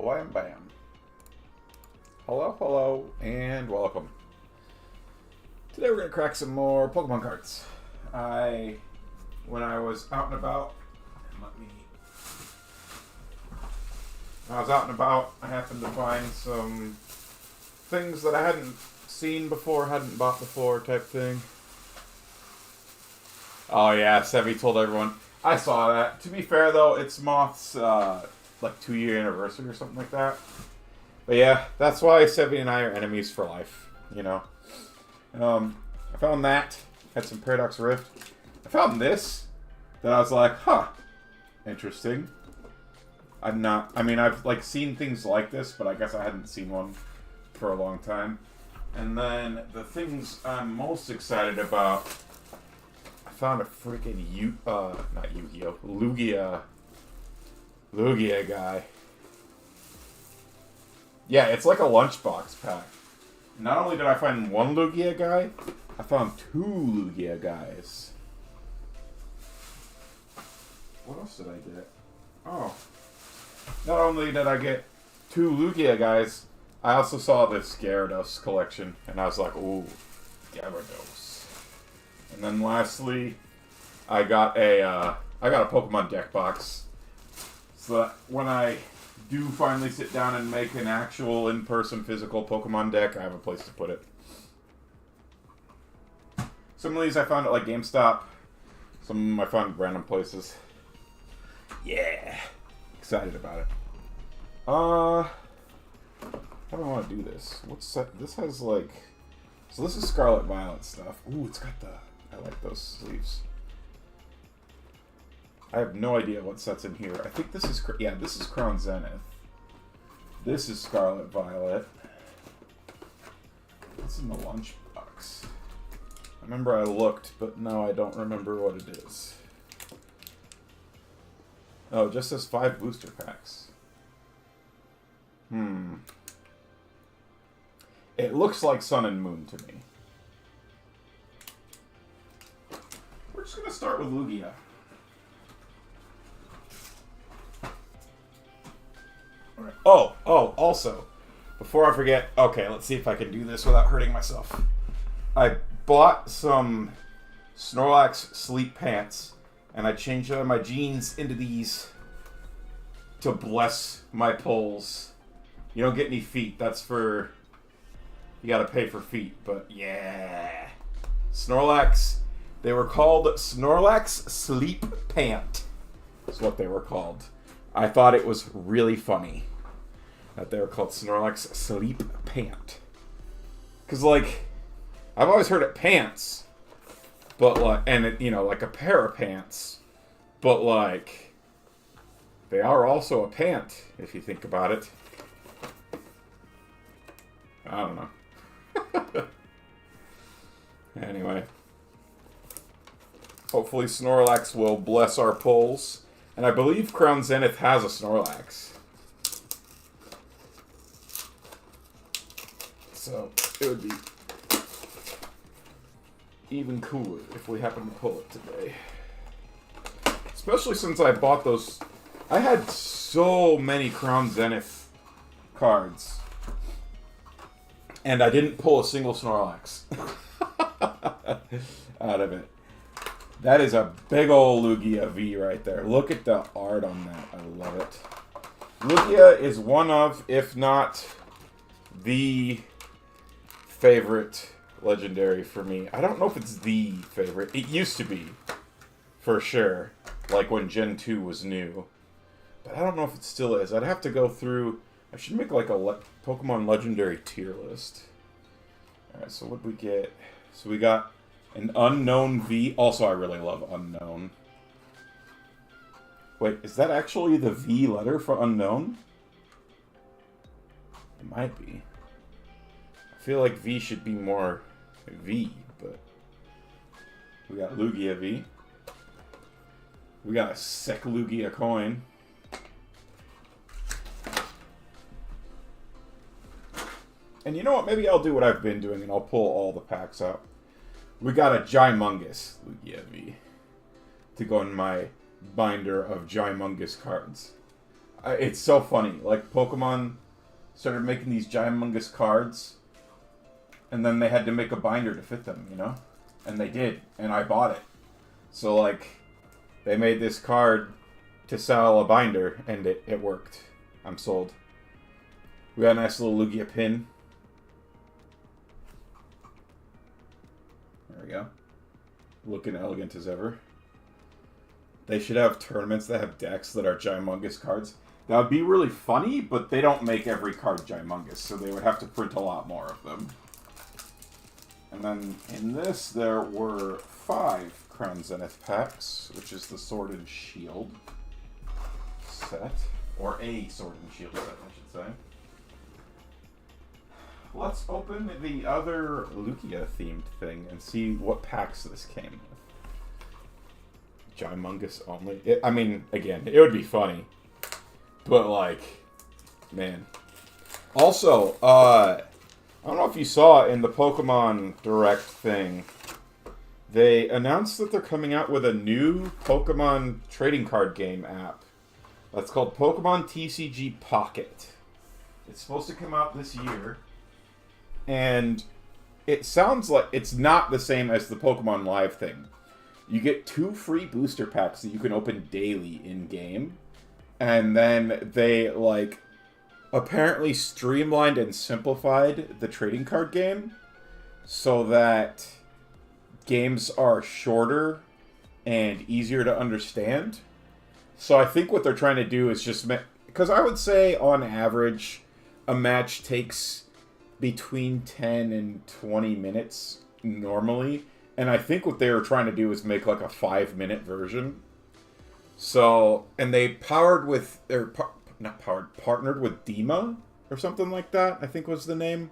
wham bam. Hello, hello, and welcome. Today we're going to crack some more Pokemon cards. When I was out and about, I happened to find some things that I hadn't seen before, hadn't bought before type thing. Oh yeah, Sevi told everyone. I saw that. To be fair though, it's Moth's like 2-year anniversary or something like that. But yeah, that's why Sevi and I are enemies for life, you know. I found that. Had some Paradox Rift. I found this. That I was like, huh. Interesting. I've like seen things like this, but I guess I hadn't seen one for a long time. And then the things I'm most excited about, I found a freaking not Yu-Gi-Oh! Lugia guy. Yeah, it's like a lunchbox pack. Not only did I find one Lugia guy, I found 2 Lugia guys. What else did I get? Oh. Not only did I get 2 Lugia guys, I also saw this Gyarados collection, and I was like, ooh, Gyarados. And then lastly, I got a Pokemon deck box. So that when I do finally sit down and make an actual in-person physical Pokemon deck, I have a place to put it. Some of these I found at like GameStop. Some I found random places. Yeah. Excited about it. How do I want to do this? What's that? This has like... So this is Scarlet Violet stuff. Ooh, it's got the... I like those sleeves. I have no idea what set's in here. I think this is... Yeah, this is Crown Zenith. This is Scarlet Violet. What's in the lunchbox? I remember I looked, but no, I don't remember what it is. Oh, it just says 5 booster packs. It looks like Sun and Moon to me. We're just going to start with Lugia. Right. Oh, also, before I forget, okay, let's see if I can do this without hurting myself. I bought some Snorlax sleep pants, and I changed out my jeans into these to bless my poles. You don't get any feet, that's for... You gotta pay for feet, but yeah. Snorlax, they were called Snorlax Sleep Pant. That's what they were called. I thought it was really funny that they were called Snorlax Sleep Pant. Because, like, I've always heard it pants, but, like, and it, you know, like a pair of pants, but, like, they are also a pant, if you think about it. I don't know. Anyway. Hopefully Snorlax will bless our poles. And I believe Crown Zenith has a Snorlax. So, it would be even cooler if we happen to pull it today. Especially since I bought those... I had so many Crown Zenith cards. And I didn't pull a single Snorlax out of it. That is a big old Lugia V right there. Look at the art on that. I love it. Lugia is one of, if not the favorite legendary for me. I don't know if it's the favorite. It used to be, for sure. Like when Gen 2 was new. But I don't know if it still is. I'd have to go through... I should make like a Pokemon Legendary tier list. Alright, so what did we get? So we got an Unknown V. Also, I really love Unknown. Wait, is that actually the V letter for Unknown? It might be. I feel like V should be more V, but... We got Lugia V. We got a sick Lugia coin. And you know what? Maybe I'll do what I've been doing and I'll pull all the packs out. We got a Gymungous Lugia V to go in my binder of Gymungous cards. It's so funny. Like, Pokemon started making these ginormous cards, and then they had to make a binder to fit them, you know? And they did, and I bought it. So, like, they made this card to sell a binder, and it worked. I'm sold. We got a nice little Lugia pin. There we go. Looking elegant as ever. They should have tournaments that have decks that are Gymongous cards. That would be really funny, but they don't make every card Gymongous, so they would have to print a lot more of them. And then in this, there were 5 Crown Zenith packs, which is the Sword and Shield set. Or a Sword and Shield set, I should say. Let's open the other Lugia-themed thing and see what packs this came with. Gymongous only. I mean, again, it would be funny. But, like, man. Also, I don't know if you saw in the Pokemon Direct thing, they announced that they're coming out with a new Pokemon trading card game app. That's called Pokemon TCG Pocket. It's supposed to come out this year. And it sounds like it's not the same as the Pokemon Live thing. You get 2 free booster packs that you can open daily in-game. And then they, like, apparently streamlined and simplified the trading card game so that games are shorter and easier to understand. So I think what they're trying to do is just... Because I would say, on average, a match takes between 10 and 20 minutes normally. And I think what they were trying to do is make, like, a 5-minute version. So, and they partnered with Dima or something like that, I think was the name.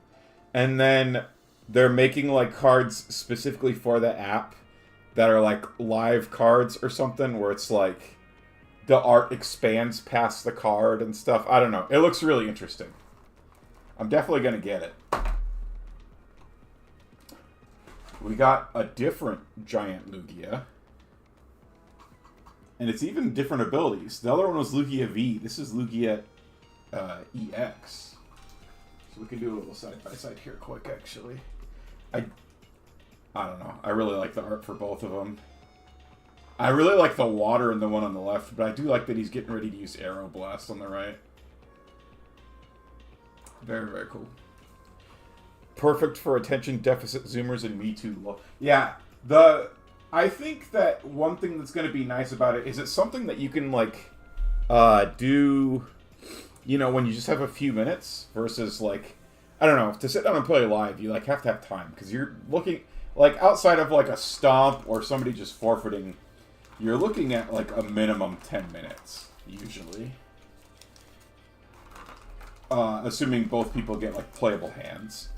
And then they're making, like, cards specifically for the app that are, like, live cards or something where it's, like, the art expands past the card and stuff. I don't know. It looks really interesting. I'm definitely going to get it. We got a different giant Lugia. And it's even different abilities. The other one was Lugia V. This is Lugia EX. So we can do a little side-by-side here quick, actually. I don't know. I really like the art for both of them. I really like the water in the one on the left, but I do like that he's getting ready to use Aeroblast on the right. Very, very cool. Perfect for attention deficit zoomers and Me Too. Yeah, I think that one thing that's going to be nice about it is it's something that you can, like, do, you know, when you just have a few minutes versus, like, I don't know, to sit down and play live, you, like, have to have time because you're looking, like, outside of, like, a stomp or somebody just forfeiting, you're looking at, like, a minimum 10 minutes, usually. Assuming both people get, like, playable hands.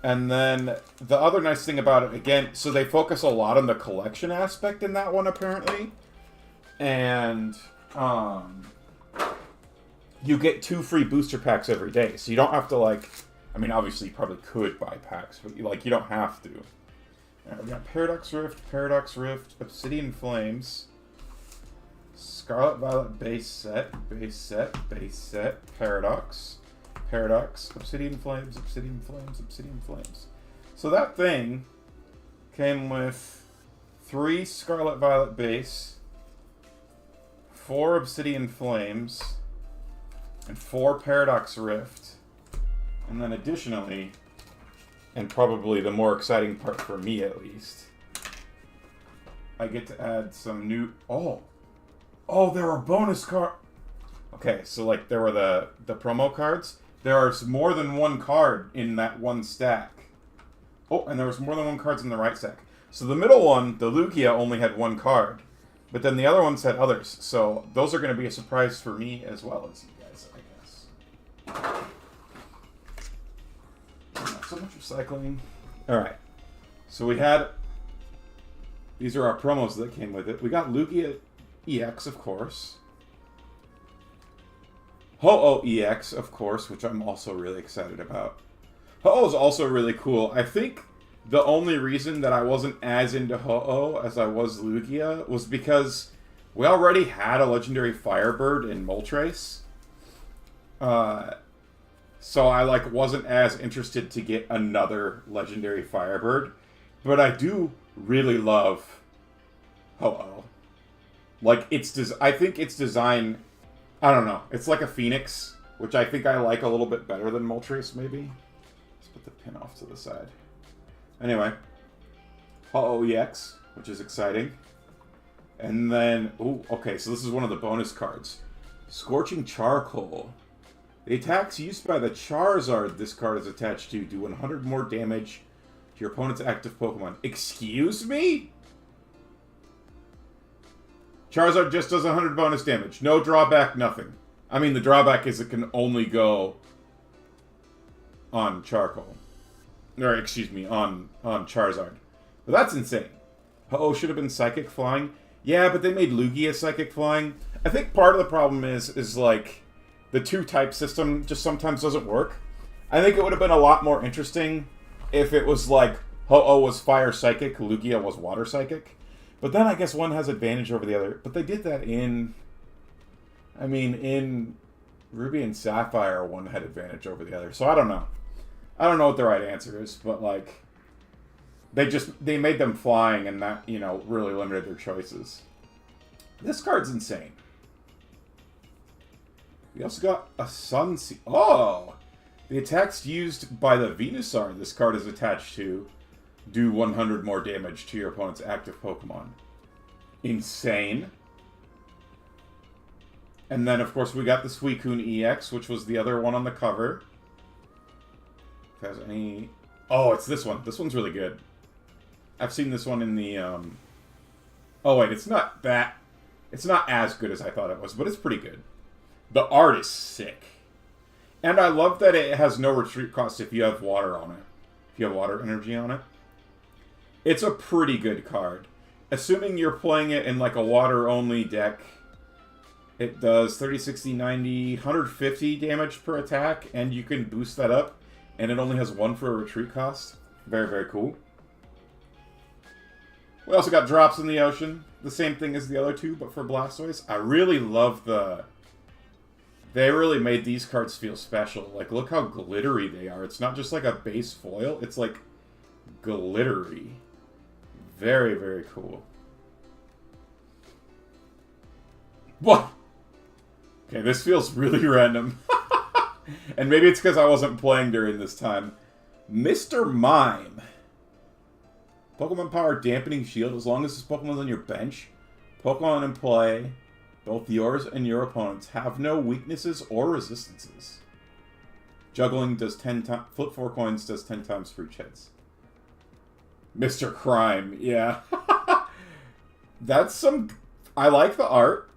And then the other nice thing about it, again, so they focus a lot on the collection aspect in that one, apparently. And you get 2 free booster packs every day. So you don't have to, like, I mean, obviously you probably could buy packs, but, like, you don't have to. We got Paradox Rift, Obsidian Flames, Scarlet Violet base set, Paradox, Obsidian Flames. So that thing came with 3 Scarlet Violet base, 4 Obsidian Flames, and 4 Paradox Rift. And then additionally, and probably the more exciting part for me at least, I get to add some new... Oh, there were bonus cards. Okay, so, like, there were the promo cards. There are more than one card in that one stack. Oh, and there was more than one cards in the right stack. So the middle one, the Lugia, only had 1 card. But then the other ones had others. So those are going to be a surprise for me as well as you guys, I guess. Not so much recycling. Alright. So we had... These are our promos that came with it. We got Lugia EX, of course. Ho-Oh EX, of course, which I'm also really excited about. Ho-Oh is also really cool. I think the only reason that I wasn't as into Ho-Oh as I was Lugia was because we already had a legendary Firebird in Moltres. So I like wasn't as interested to get another legendary Firebird, but I do really love Ho-Oh. Like I think its design, I don't know. It's like a Phoenix, which I think I like a little bit better than Moltres, maybe. Let's put the pin off to the side. Anyway, Ho-Oh EX, which is exciting. And then, ooh, okay, so this is one of the bonus cards. Scorching Charcoal. The attacks used by the Charizard this card is attached to do 100 more damage to your opponent's active Pokemon. Excuse me? Charizard just does 100 bonus damage. No drawback, nothing. I mean, the drawback is it can only go on Charcoal. Or, excuse me, on Charizard. But that's insane. Oh, should have been Psychic Flying. Yeah, but they made Lugia Psychic Flying. I think part of the problem is like, the two-type system just sometimes doesn't work. I think it would have been a lot more interesting if it was like, Ho-Oh was Fire Psychic, Lugia was Water Psychic. But then I guess one has advantage over the other. But they did that in Ruby and Sapphire, one had advantage over the other. So I don't know. I don't know what the right answer is, but like, they made them flying, and that, you know, really limited their choices. This card's insane. We also got a Sunseed. Oh! The attacks used by the Venusaur this card is attached to do 100 more damage to your opponent's active Pokemon. Insane. And then, of course, we got the Suicune EX, which was the other one on the cover. If it has any... Oh, it's this one. This one's really good. I've seen this one in the, Oh, wait, it's not that... It's not as good as I thought it was, but it's pretty good. The art is sick. And I love that it has no retreat cost if you have water on it. If you have water energy on it. It's a pretty good card. Assuming you're playing it in like a water-only deck, it does 30, 60, 90, 150 damage per attack, and you can boost that up, and it only has 1 for a retreat cost. Very, very cool. We also got Drops in the Ocean. The same thing as the other two, but for Blastoise. I really love the... They really made these cards feel special. Like, look how glittery they are. It's not just like a base foil. It's like glittery. Very, very cool. What? Okay, this feels really random. And maybe it's because I wasn't playing during this time. Mr. Mime. Pokemon Power Dampening Shield. As long as this Pokemon's on your bench, Pokemon in play, both yours and your opponents, have no weaknesses or resistances. Juggling does 10 times... Flip 4 coins does 10 times for each heads. Mr. Crime, yeah. That's some... I like the art.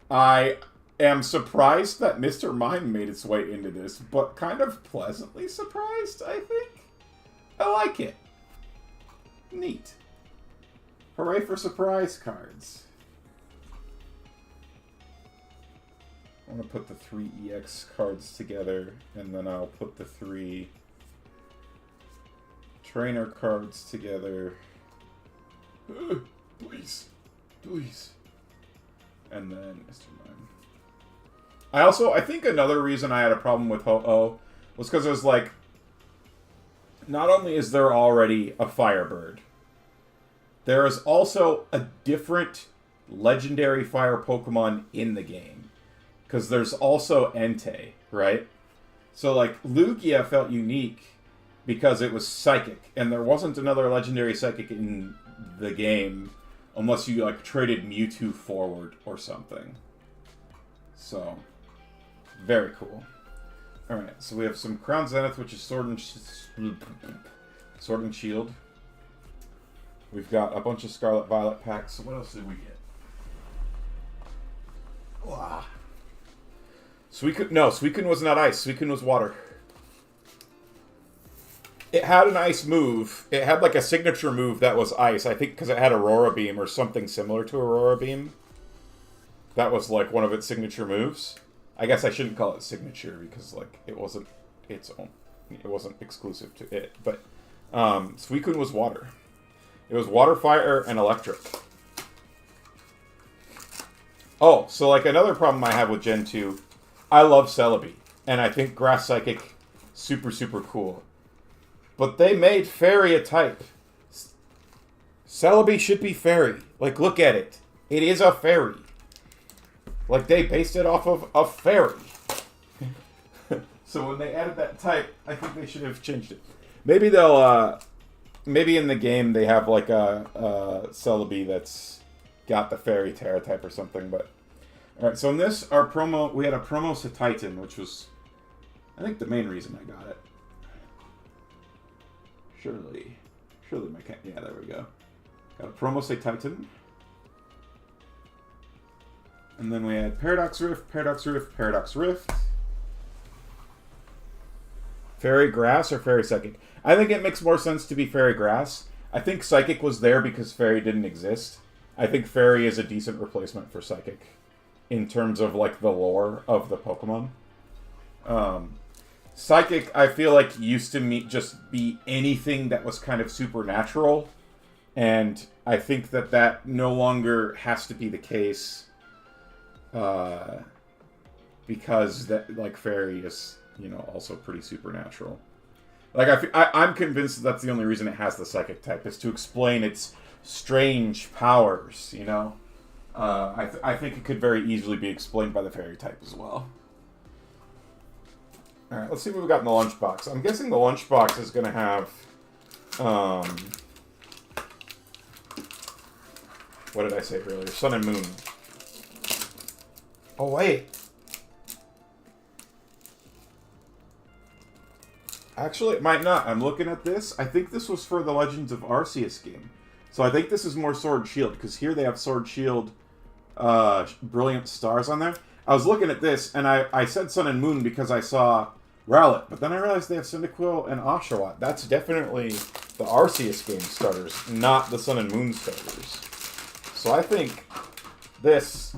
I am surprised that Mr. Mime made its way into this, but kind of pleasantly surprised, I think. I like it. Neat. Hooray for surprise cards. I want to put the 3 EX cards together, and then I'll put the 3 trainer cards together. Please. Please. And then Mr. Mime. I think another reason I had a problem with Ho-Oh was because it was like, not only is there already a Firebird, there is also a different legendary fire Pokemon in the game. Because there's also Entei, right? So, like, Lugia felt unique because it was Psychic. And there wasn't another legendary Psychic in the game unless you, like, traded Mewtwo forward or something. So, very cool. Alright, so we have some Crown Zenith, which is Sword and Shield. We've got a bunch of Scarlet Violet packs. So what else did we get? Wow. Suicune was not ice. Suicune was water. It had an ice move. It had like a signature move that was ice. I think because it had Aurora Beam or something similar to Aurora Beam. That was like one of its signature moves. I guess I shouldn't call it signature because like it wasn't its own. It wasn't exclusive to it. But Suicune was water. It was water, fire, and electric. Oh, so like another problem I have with Gen 2, I love Celebi. and I think Grass Psychic super, super cool. But they made Fairy a type. Celebi should be Fairy. Like, look at it. It is a fairy. Like, they based it off of a fairy. So when they added that type, I think they should have changed it. Maybe they'll, maybe in the game they have, like, a Celebi that's got the fairy Terra type or something, but... Alright, so in this, our promo, we had a promo Titan, which was, I think, the main reason I got it. Surely my cat, yeah, there we go. Got a promo Titan. And then we had Paradox Rift, Paradox Rift, Paradox Rift. Fairy Grass or Fairy Psychic? I think it makes more sense to be Fairy Grass. I think Psychic was there because Fairy didn't exist. I think Fairy is a decent replacement for Psychic in terms of, like, the lore of the Pokemon. Psychic, I feel like, used to just be anything that was kind of supernatural. And I think that that no longer has to be the case. Because, that, like, Fairy is, you know, also pretty supernatural. Like, I'm convinced that's the only reason it has the Psychic type, is to explain its strange powers, you know? I think it could very easily be explained by the Fairy type as well. Alright, let's see what we got in the lunchbox. I'm guessing the lunchbox is going to have, what did I say earlier? Sun and Moon. Oh, wait. Actually, it might not. I'm looking at this. I think this was for the Legends of Arceus game. So I think this is more Sword and Shield, because here they have Sword Shield Brilliant Stars on there. I was looking at this, and I said Sun and Moon because I saw Rowlet, but then I realized they have Cyndaquil and Oshawott. That's definitely the Arceus game starters, not the Sun and Moon starters. So I think this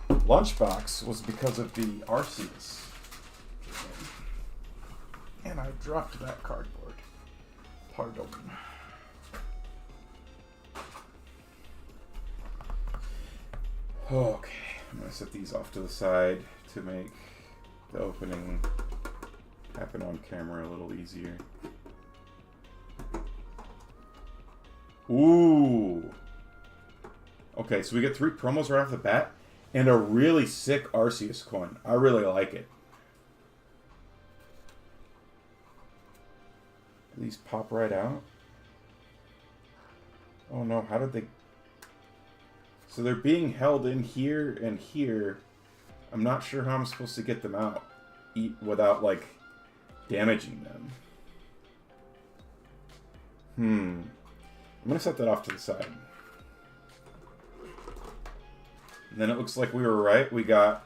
lunchbox was because of the Arceus. And I dropped that cardboard. Pardon. Okay, I'm going to set these off to the side to make the opening happen on camera a little easier. Ooh! Okay, so we get 3 promos right off the bat, and a really sick Arceus coin. I really like it. These pop right out. Oh no, how did they... So they're being held in here and here. I'm not sure how I'm supposed to get them out without, like, damaging them. I'm going to set that off to the side. And then it looks like we were right. We got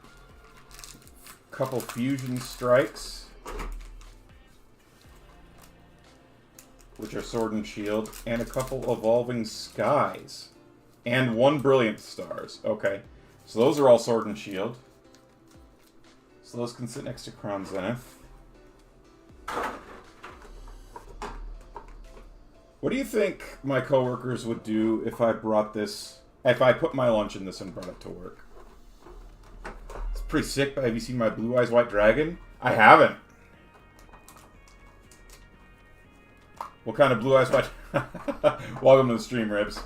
a couple Fusion Strikes, which are Sword and Shield, and a couple Evolving Skies. And 1 Brilliant Stars. Okay. So those are all Sword and Shield. So those can sit next to Crown Zenith. What do you think my coworkers would do if I brought this... If I put my lunch in this and brought it to work? It's pretty sick, but have you seen my Blue Eyes White Dragon? I haven't. What kind of Blue Eyes White... Welcome to the stream, Ribs.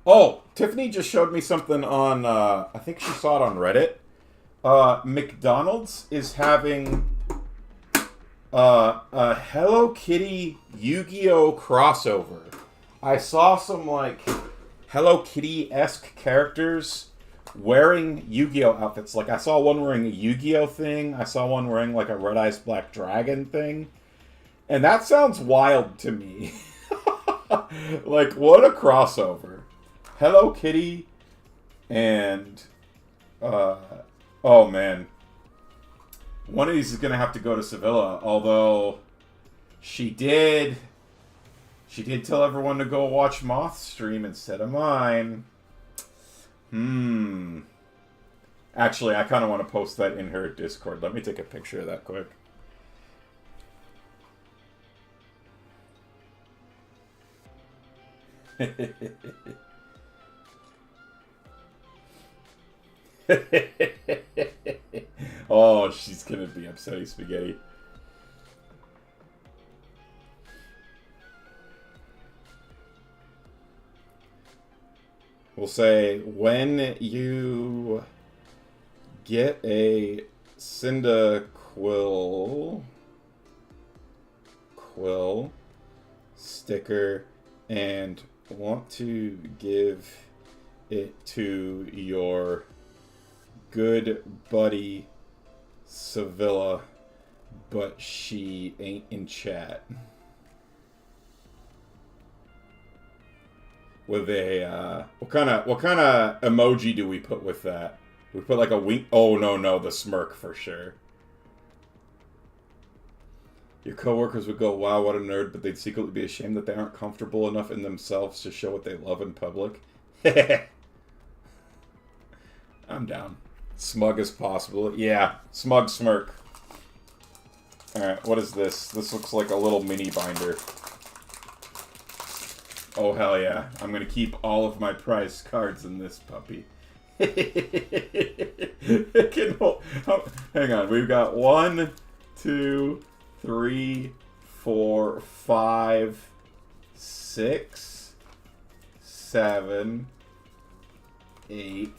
Oh, Tiffany just showed me something on, I think she saw it on Reddit. McDonald's is having a Hello Kitty Yu-Gi-Oh! Crossover. I saw some, like, Hello Kitty-esque characters wearing Yu-Gi-Oh! Outfits. Like, I saw one wearing a Yu-Gi-Oh! Thing. I saw one wearing, like, a Red Eyes Black Dragon thing. And that sounds wild to me. Like, what a crossover. Hello Kitty and, oh man. One of these is going to have to go to Sevilla, although she did tell everyone to go watch Moth's stream instead of mine. Actually, I kind of want to post that in her Discord. Let me take a picture of that quick. Oh, she's gonna be upsetting spaghetti. We'll say when you get a Cyndaquil sticker and want to give it to your good buddy Sevilla, but she ain't in chat. With a what kind of emoji do we put with that? Do we put like a wink? Oh no, the smirk for sure. Your coworkers would go, "Wow, what a nerd," but they'd secretly be ashamed that they aren't comfortable enough in themselves to show what they love in public. I'm down. Smug as possible. Yeah, smug smirk. Alright, what is this? This looks like a little mini binder. Oh, hell yeah. I'm going to keep all of my prize cards in this puppy. Hang on. We've got 1, 2, 3, 4, 5, 6, 7, 8.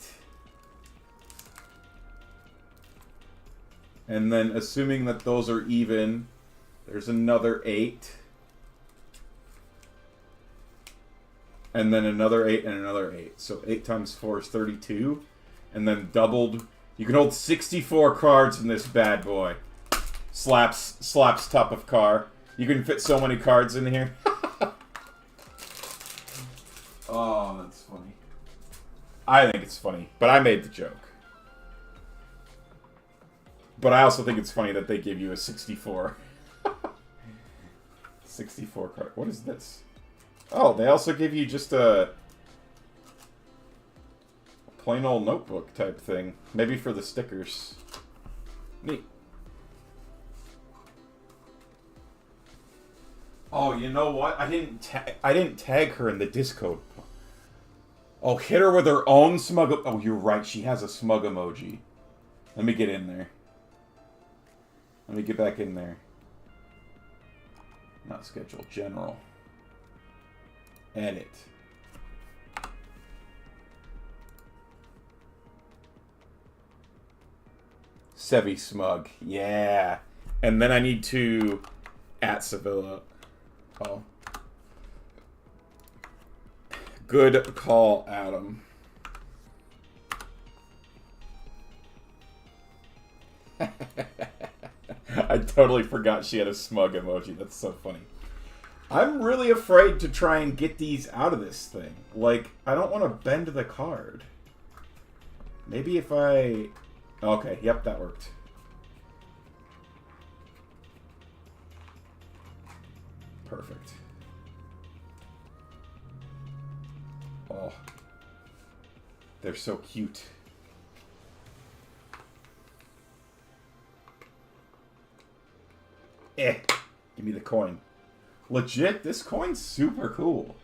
And then, assuming that those are even, there's another 8. And then another 8 and another 8. So 8 times 4 is 32. And then doubled. You can hold 64 cards in this bad boy. Slaps top of car. You can fit so many cards in here. Oh, that's funny. I think it's funny. But I made the joke. But I also think it's funny that they give you a 64. 64 card. What is this? Oh, they also give you just a plain old notebook type thing. Maybe for the stickers. Neat. Oh, you know what? I didn't tag her in the Discord. Oh, hit her with her own smug. Oh, you're right. She has a smug emoji. Let me get in there. Let me get back in there. Not schedule. General. Edit. Sevi smug. Yeah. And then I need to at Sevilla. Oh. Good call, Adam. I totally forgot she had a smug emoji. That's so funny. I'm really afraid to try and get these out of this thing. Like, I don't want to bend the card. Maybe if I... Okay, yep, that worked. Perfect. Oh. They're so cute. Give me the coin. Legit, this coin's super cool.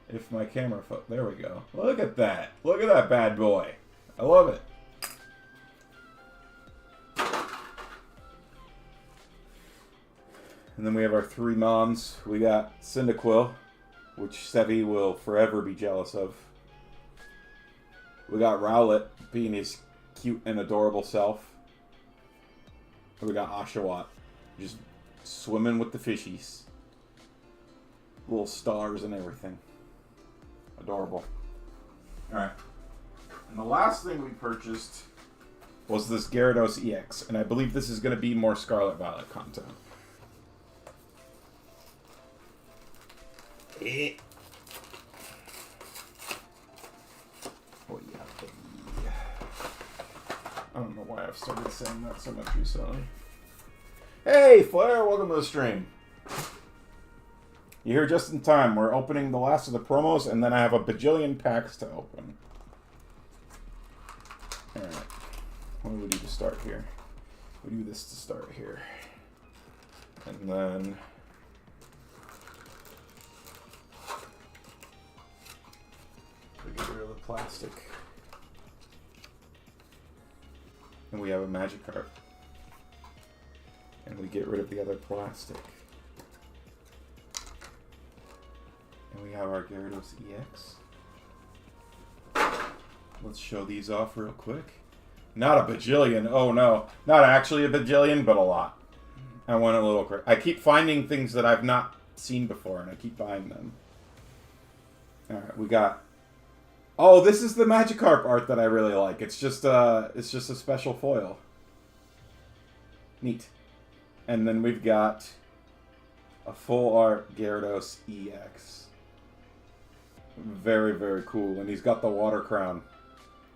If my camera... There we go. Look at that. Look at that bad boy. I love it. And then we have our 3 moms. We got Cyndaquil, which Sevi will forever be jealous of. We got Rowlet, being his cute and adorable self. And we got Oshawott, just swimming with the fishies. Little stars and everything. Adorable. Alright. And the last thing we purchased was this Gyarados EX. And I believe this is going to be more Scarlet Violet content. Oh yeah, baby. I don't know why I've started saying that so much recently. Hey, Flair, welcome to the stream. You're here just in time. We're opening the last of the promos, and then I have a bajillion packs to open. Alright. What do we do to start here? We do this to start here. And then... we get rid of the plastic. And we have a Magikarp. And we get rid of the other plastic. And we have our Gyarados EX. Let's show these off real quick. Not a bajillion. Oh no. Not actually a bajillion, but a lot. I went a little crazy. I keep finding things that I've not seen before, and I keep buying them. Alright, we got... Oh, this is the Magikarp art that I really like. It's just a special foil. Neat. And then we've got a full art Gyarados EX. Very, very cool. And he's got the water crown.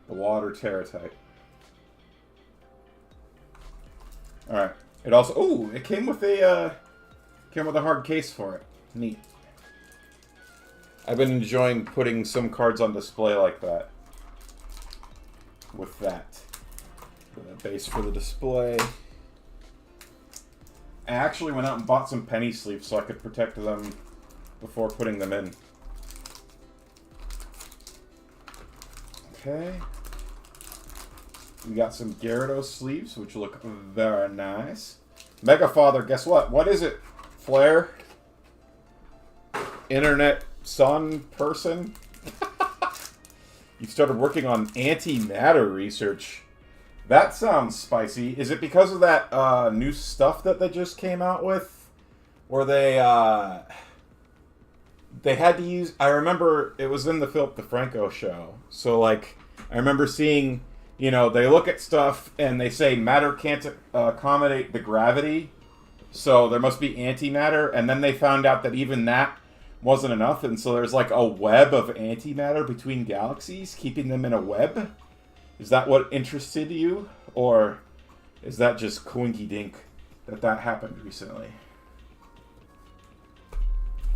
The water Terratite. Alright. It also... Ooh, it came with a hard case for it. Neat. I've been enjoying putting some cards on display like that. With that. The base for the display. I actually went out and bought some penny sleeves so I could protect them before putting them in. Okay. We got some Gyarados sleeves, which look very nice. Mega Father, guess what? What is it? Flare? Internet sun person? You started working on antimatter research. That sounds spicy. Is it because of that new stuff that they just came out with? Or they had to use... I remember it was in the Philip DeFranco show. So, like, I remember seeing, you know, they look at stuff and they say matter can't accommodate the gravity. So there must be antimatter. And then they found out that even that wasn't enough. And so there's like a web of antimatter between galaxies, keeping them in a web. Is that what interested you? Or is that just coinky-dink that happened recently?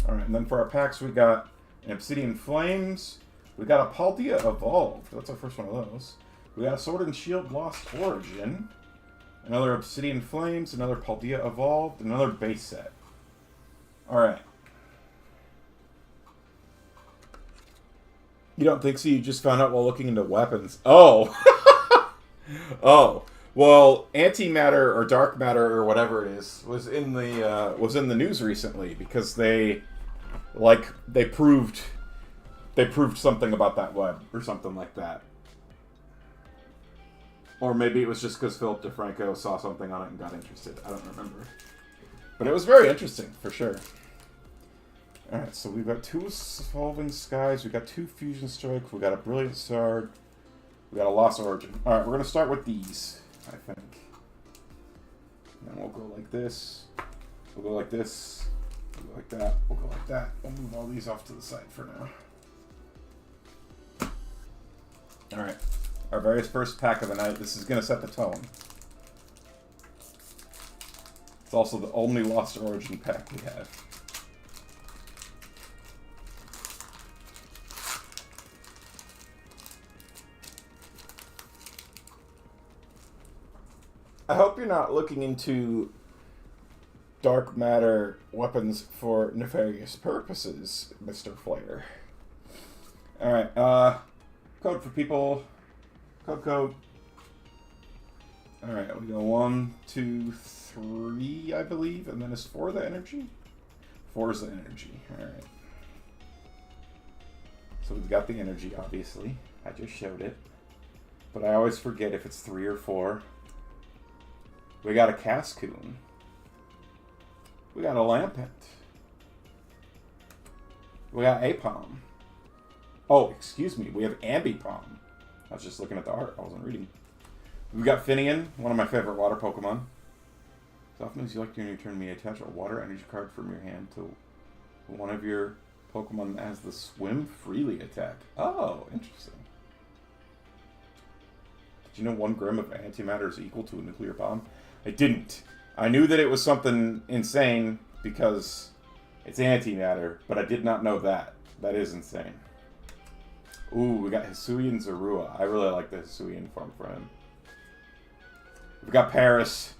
Alright, and then for our packs, we got an Obsidian Flames. We got a Paldea Evolved. That's our first one of those. We got a Sword and Shield Lost Origin. Another Obsidian Flames. Another Paldea Evolved. Another base set. Alright. You don't think so? You just found out while looking into weapons. Oh! Oh. Well, antimatter or dark matter or whatever it is was in the news recently because they proved something about that web or something like that. Or maybe it was just because Philip DeFranco saw something on it and got interested. I don't remember. But it was very interesting, for sure. Alright, so we've got 2 Solving Skies, we've got 2 Fusion Strike, we've got a Brilliant Sword, we got a Lost Origin. Alright, we're going to start with these, I think. And then we'll go like this, we'll go like this, we'll go like that, we'll go like that. We'll move all these off to the side for now. Alright, our very first pack of the night. This is going to set the tone. It's also the only Lost Origin pack we have. I hope you're not looking into dark matter weapons for nefarious purposes, Mr. Flair. Alright, code for people. Code. Alright, we go 1, 2, 3, I believe, and then is 4 the energy? 4 is the energy, alright. So we've got the energy, obviously. I just showed it. But I always forget if it's 3 or 4. We got a Cascoon. We got a Lampent. We got Apom. Oh, excuse me. We have Ambipom. I was just looking at the art. I wasn't reading. We got Finian, one of my favorite water Pokemon. As often as you like during your turn, may attach a water energy card from your hand to one of your Pokemon as the Swim Freely attack. Oh, interesting. Did you know 1 gram of antimatter is equal to a nuclear bomb? I didn't. I knew that it was something insane because it's antimatter, but I did not know that. That is insane. Ooh, we got Hisuian Zorua. I really like the Hisuian form for him. We've got Paris.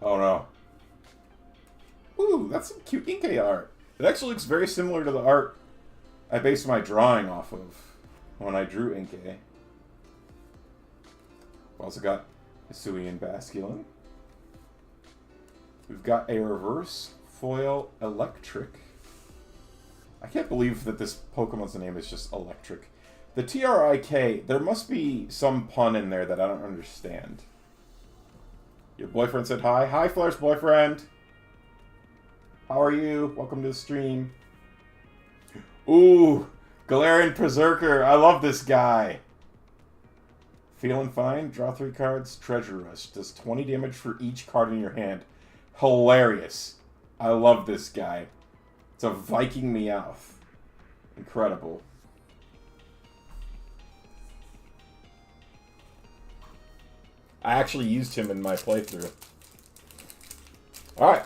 Oh no. Ooh, that's some cute Inkay art. It actually looks very similar to the art I based my drawing off of when I drew Inkay. We also got Hisuian Basculin. We've got a reverse foil electric. I can't believe that this Pokemon's name is just electric. The TRIK, there must be some pun in there that I don't understand. Your boyfriend said hi. Hi, Flair's boyfriend. How are you? Welcome to the stream. Ooh, Galarian Berserker. I love this guy. Feeling fine? Draw 3 cards. Treasure Rush. Does 20 damage for each card in your hand. Hilarious. I love this guy. It's a Viking Meowth. Incredible. I actually used him in my playthrough. Alright.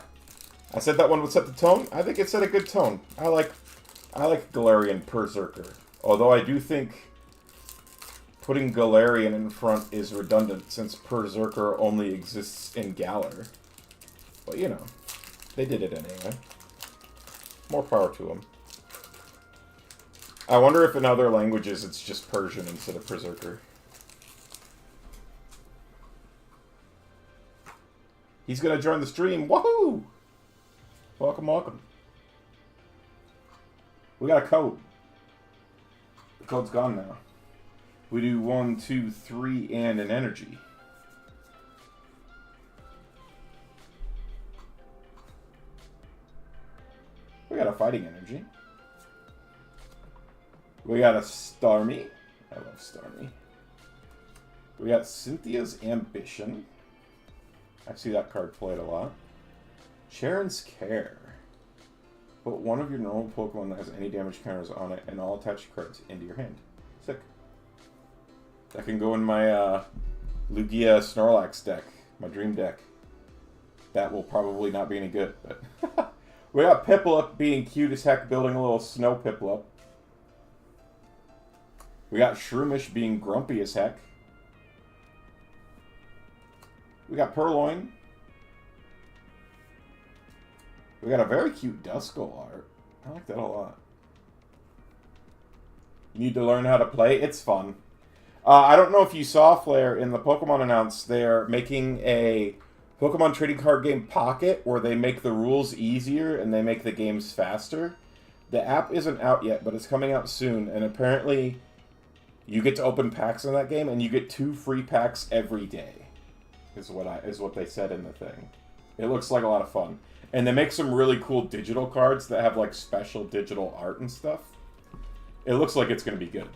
I said that one would set the tone. I think it set a good tone. I like Galarian Berserker. Although I do think putting Galarian in front is redundant since Berserker only exists in Galar. But you know, they did it anyway. More power to them. I wonder if in other languages it's just Persian instead of Berserker. He's gonna join the stream. Woohoo! Welcome, welcome. We got a code. The code's gone now. We do 1, 2, 3, and an energy. We got a fighting energy. We got a Starmie. I love Starmie. We got Cynthia's Ambition. I see that card played a lot. Sharon's Care. Put one of your normal Pokemon that has any damage counters on it and all attached cards into your hand. Sick. That can go in my Lugia Snorlax deck. My dream deck. That will probably not be any good, but... We got Piplup being cute as heck, building a little snow Piplup. We got Shroomish being grumpy as heck. We got Purloin. We got a very cute Duskull art. I like that a lot. You need to learn how to play. It's fun. I don't know if you saw, Flair, in the Pokemon announce, they're making a Pokemon trading card game Pocket where they make the rules easier and they make the games faster. The app isn't out yet, but it's coming out soon, and apparently you get to open packs in that game and you get 2 free packs every day. Is what they said in the thing. It looks like a lot of fun. And they make some really cool digital cards that have like special digital art and stuff. It looks like it's going to be good.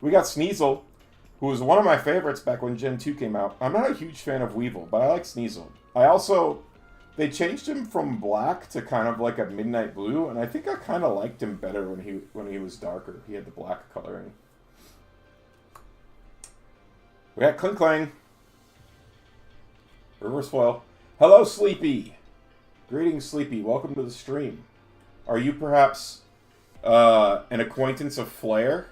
We got Sneasel, who was one of my favorites back when Gen 2 came out. I'm not a huge fan of Weevil, but I like Sneasel. They changed him from black to kind of like a midnight blue, and I think I kind of liked him better when he was darker. He had the black coloring. We got Klinklang. Reverse foil. Hello, Sleepy. Greetings, Sleepy. Welcome to the stream. Are you perhaps an acquaintance of Flair?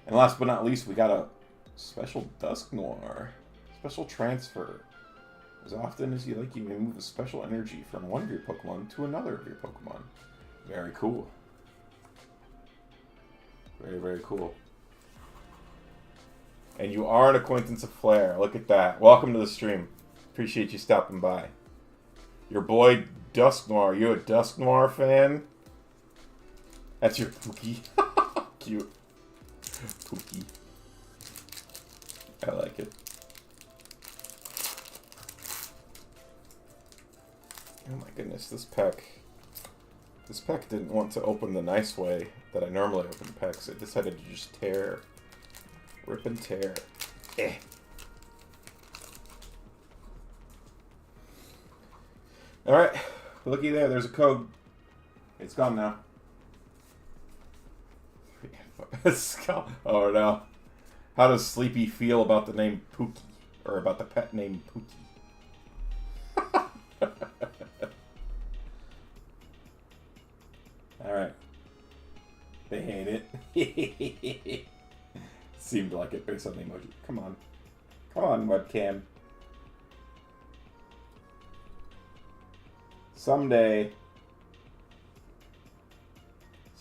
And last but not least, we got a special Dusknoir. Special transfer. As often as you like, you may move a special energy from one of your Pokemon to another of your Pokemon. Very cool. Very, very cool. And you are an acquaintance of Flair. Look at that. Welcome to the stream. Appreciate you stopping by. Your boy Dusknoir. You a Dusknoir fan? That's your Pookie. Cute. Pookie. I like it. Oh my goodness, this pack didn't want to open the nice way that I normally open packs. It decided to just tear. Rip and tear. Eh. Alright, looky there, there's a code. It's gone now. Oh no. How does Sleepy feel about the name Pookie? Or about the pet name Pookie? Alright. They hate it. Seemed like it based on the emoji. Come on. Come on, webcam. Someday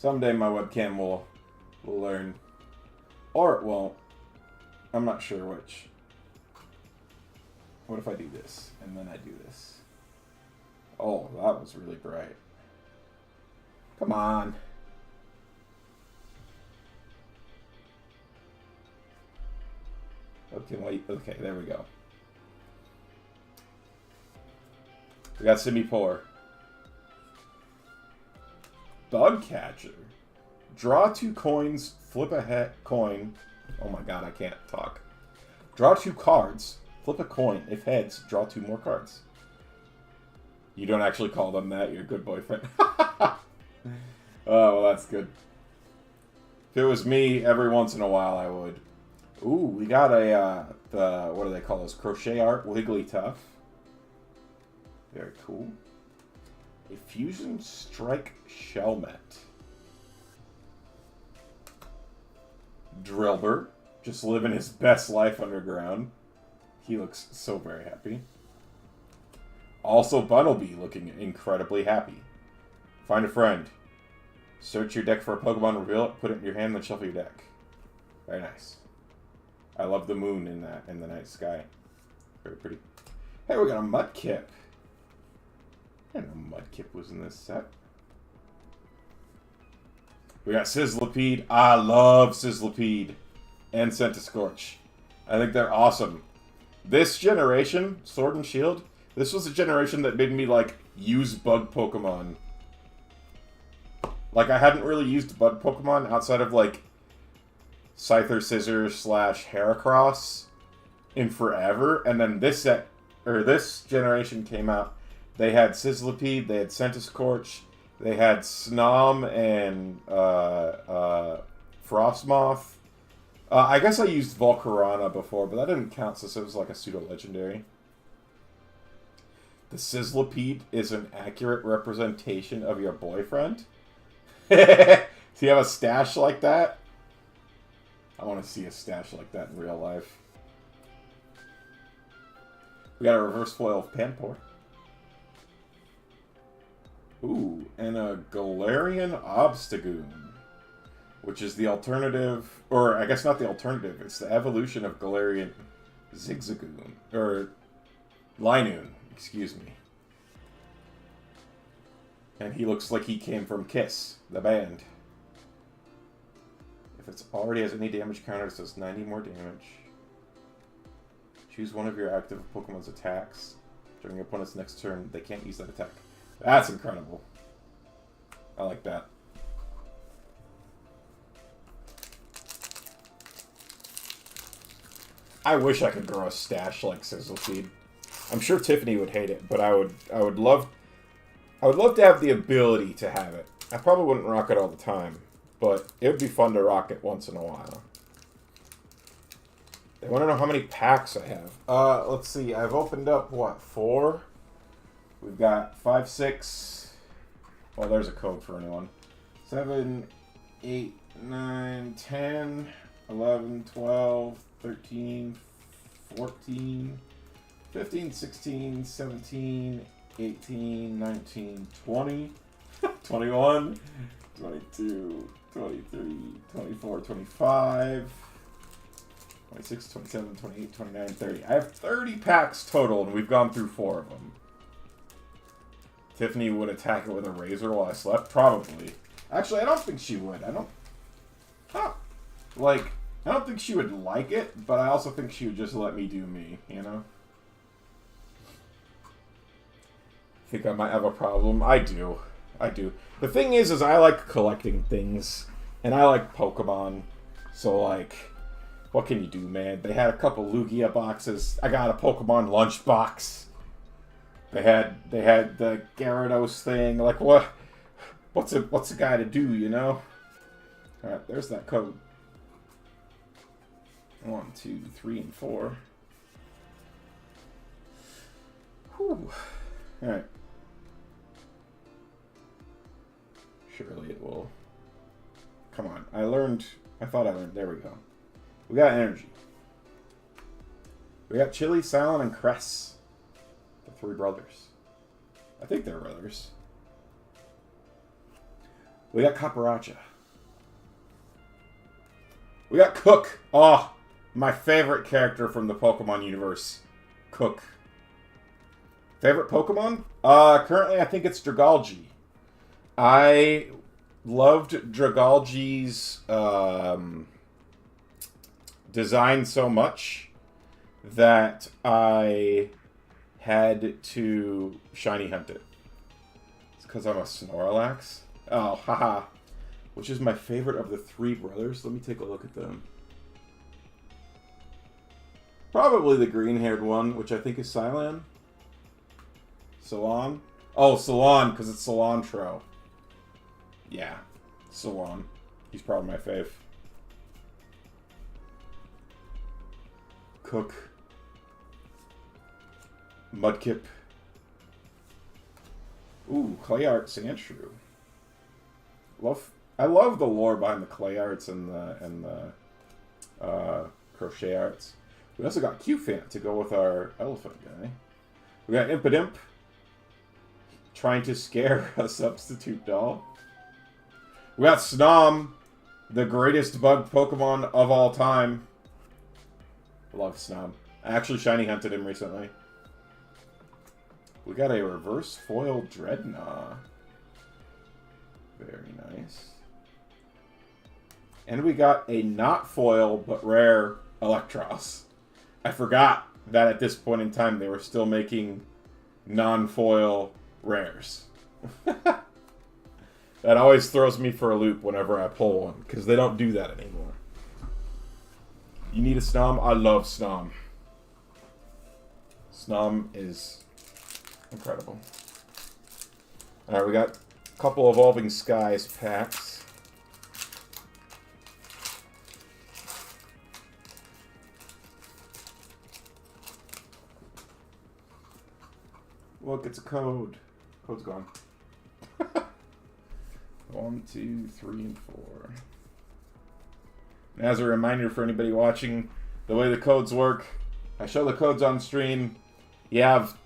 my webcam will learn. Or it won't. I'm not sure which. What if I do this, and then I do this? Oh, that was really bright. Come on. Okay, wait. Okay, there we go. We got semi-polar. Bug catcher. Draw 2 coins, flip a coin. Oh my god, I can't talk. Draw 2 cards, flip a coin. If heads, draw 2 more cards. You don't actually call them that, you're a good boyfriend. Oh, well, that's good. If it was me, every once in a while I would. Ooh, we got a, what do they call this? Crochet art, Wigglytuff. Very cool. A Fusion Strike Shellmet. Drillbur, just living his best life underground. He looks so very happy. Also Bunnelby looking incredibly happy. Find a friend. Search your deck for a Pokemon, reveal it, put it in your hand, then shuffle your deck. Very nice. I love the moon in that, in the night sky. Very pretty. Hey, we got a Mudkip. I didn't know Mudkip was in this set. We got Sizzlipede. I love Sizzlipede. And Centiskorch. I think they're awesome. This generation, Sword and Shield, this was a generation that made me, like, use bug Pokemon. Like, I hadn't really used bug Pokemon outside of, like, Scyther Scissors / Heracross in forever. And then this set, or this generation came out. They had Sizzlipede, they had Centiskorch, they had Snom and Frostmoth. I guess I used Volcarona before, but that didn't count since it was like a pseudo-legendary. The Sizzlipede is an accurate representation of your boyfriend? Do you have a stash like that? I want to see a stash like that in real life. We got a reverse foil of Panpour. Ooh, and a Galarian Obstagoon, which is the alternative, or I guess not the alternative, it's the evolution of Galarian Zigzagoon, or Linoon, excuse me. And he looks like he came from Kiss, the band. If it already has any damage counter, it does 90 more damage. Choose one of your active Pokemon's attacks. During your opponent's next turn, they can't use that attack. That's incredible. I like that. I wish I could grow a stash like Sizzlipede. I'm sure Tiffany would hate it, but I would love to have the ability to have it. I probably wouldn't rock it all the time, but it would be fun to rock it once in a while. They want to know how many packs I have. Let's see. I've opened up, what, 4? We've got 5, 6. Well, there's a code for anyone. 7, 8, 9, 10, 11, 12, 13, 14, 15, 16, 17, 18, 19, 20, 21, 22, 23, 24, 25, 26, 27, 28, 29, 30. I have 30 packs total, and we've gone through 4 of them. Tiffany would attack it with a razor while I slept? Probably. Actually, I don't think she would. I don't think she would like it, but I also think she would just let me do me, you know? Think I might have a problem? I do. I do. The thing is I like collecting things, and I like Pokemon, so, like, what can you do, man? They had a couple Lugia boxes. I got a Pokemon lunchbox. They had the Gyarados thing. Like, what's a guy to do, you know? Alright, there's that code. 1, 2, 3, and 4. Whew. Alright. Surely it will. Come on. I thought I learned. There we go. We got energy. We got Chili, Silent, and Cress. The 3 brothers. I think they're brothers. We got Caparacha. We got Cook. Oh, My favorite character from the Pokemon universe, Cook. Favorite Pokemon? Currently I think it's Dragalge. I loved Dragalge's design so much that I had to shiny hunt it. It's because I'm a Snorlax. Oh, haha. Which is my favorite of the three brothers? Let me take a look at them. Probably the green-haired one, which I think is Cylan. Salon? Oh, Salon, because it's cilantro. Yeah, Salon. He's probably my fave. Cook. Mudkip. Ooh, clay art Sandshrew. I love the lore behind the clay arts and the crochet arts. We also got Q-Fant to go with our elephant guy. We got Impidimp trying to scare a substitute doll. We got Snom, the greatest bug Pokemon of all time. Love Snom. I actually shiny hunted him recently. We got a reverse foil Dreadnought. Very nice. And we got a not foil but rare Electros. I forgot that at this point in time they were still making non-foil rares. That always throws me for a loop whenever I pull one, because they don't do that anymore. You need a Snom? I love Snom. Snom is incredible. Alright, we got a couple Evolving Skies packs. Look, it's a code. Code's gone. 1, 2, 3, and 4. And as a reminder for anybody watching, the way the codes work, I show the codes on stream. You have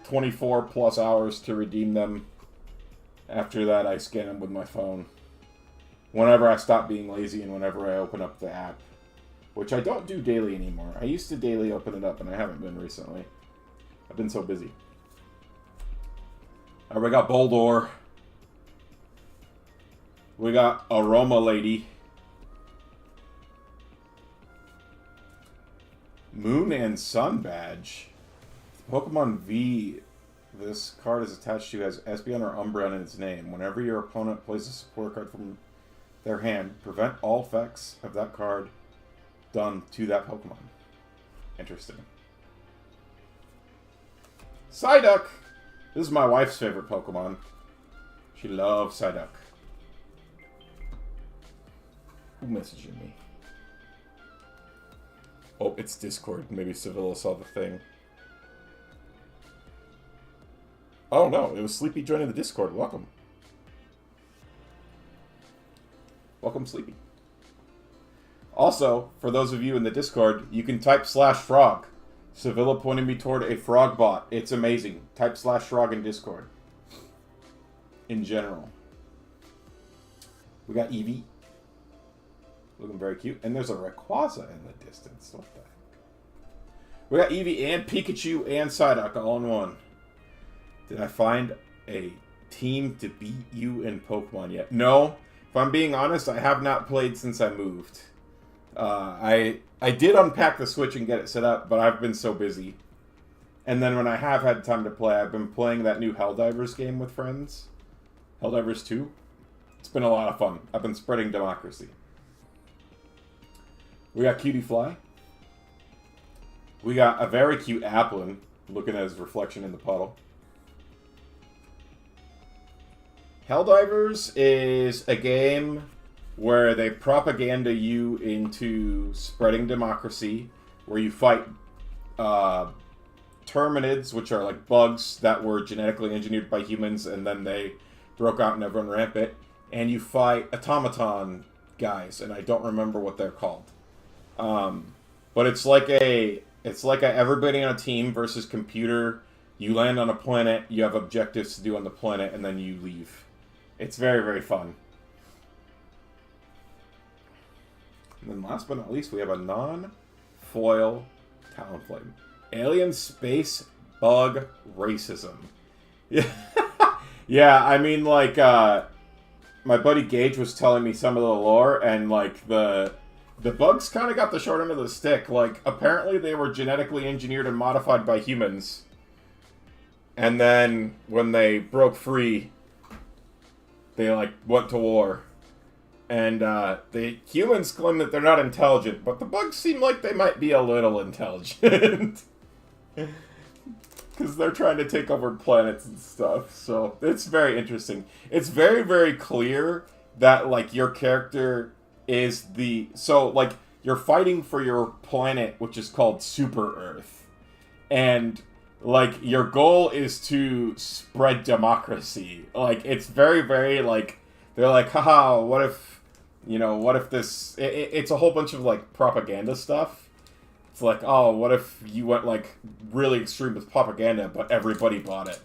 24 plus hours to redeem them. After that, I scan them with my phone. Whenever I stop being lazy and whenever I open up the app. Which I don't do daily anymore. I used to daily open it up, and I haven't been recently. I've been so busy. Alright, we got Boldore. We got Aroma Lady. Moon and Sun Badge. Pokemon V this card is attached to has Espeon or Umbreon in its name. Whenever your opponent plays a support card from their hand, prevent all effects of that card done to that Pokemon. Interesting. Psyduck! This is my wife's favorite Pokemon. She loves Psyduck. Who messaging me? Oh, it's Discord. Maybe Sevilla saw the thing. Oh no, it was Sleepy joining the Discord. Welcome. Welcome, Sleepy. Also, for those of you in the Discord, you can type /frog. Sevilla pointed me toward a frog bot. It's amazing. Type /frog in Discord. In general. We got Eevee. Looking very cute. And there's a Rayquaza in the distance. What the heck? We got Eevee and Pikachu and Psyduck all in one. Did I find a team to beat you in Pokemon yet? No. If I'm being honest, I have not played since I moved. I did unpack the Switch and get it set up, but I've been so busy. And then when I have had time to play, I've been playing that new Helldivers game with friends. Helldivers 2. It's been a lot of fun. I've been spreading democracy. We got Cutie Fly. We got a very cute Applin, looking at his reflection in the puddle. Helldivers is a game where they propaganda you into spreading democracy, where you fight terminids, which are like bugs that were genetically engineered by humans, and then they broke out and everyone rampant. And you fight automaton guys, and I don't remember what they're called. But it's like a everybody on a team versus computer. You land on a planet, you have objectives to do on the planet, and then you leave. It's very, very fun. And then last but not least, we have a foil Talonflame. Alien space bug racism. Yeah, yeah. I mean, like, my buddy Gage was telling me some of the lore, and like the bugs kind of got the short end of the stick. Like, apparently they were genetically engineered and modified by humans, and then when they broke free, they like went to war. And the humans claim that they're not intelligent, but the bugs seem like they might be a little intelligent. Because they're trying to take over planets and stuff. So it's very interesting. It's very, very clear that, like, your character is the... So, like, you're fighting for your planet, which is called Super Earth. And, like, your goal is to spread democracy. Like, it's very, very, like... They're like, haha, what if... You know, what if this... It's a whole bunch of, like, propaganda stuff. It's like, oh, what if you went, like, really extreme with propaganda, but everybody bought it?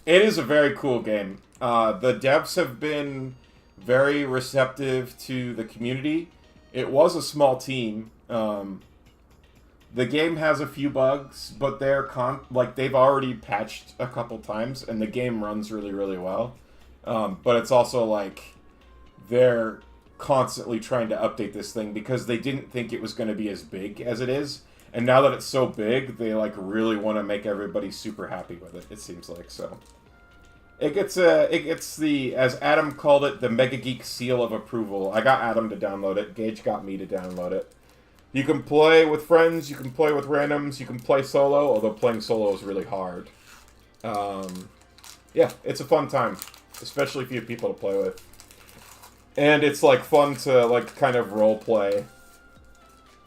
It is a very cool game. The devs have been very receptive to the community. It was a small team. The game has a few bugs, but they've already patched a couple times, and the game runs really, really well. But it's also, like, they're constantly trying to update this thing because they didn't think it was going to be as big as it is, and now that it's so big, they like really want to make everybody super happy with it. It seems like so. It gets the, as Adam called it, the Mega Geek seal of approval. I got Adam to download it. Gage got me to download it. You can play with friends. You can play with randoms. You can play solo, although playing solo is really hard. Yeah, it's a fun time, especially if you have people to play with. And it's, like, fun to, like, kind of roleplay.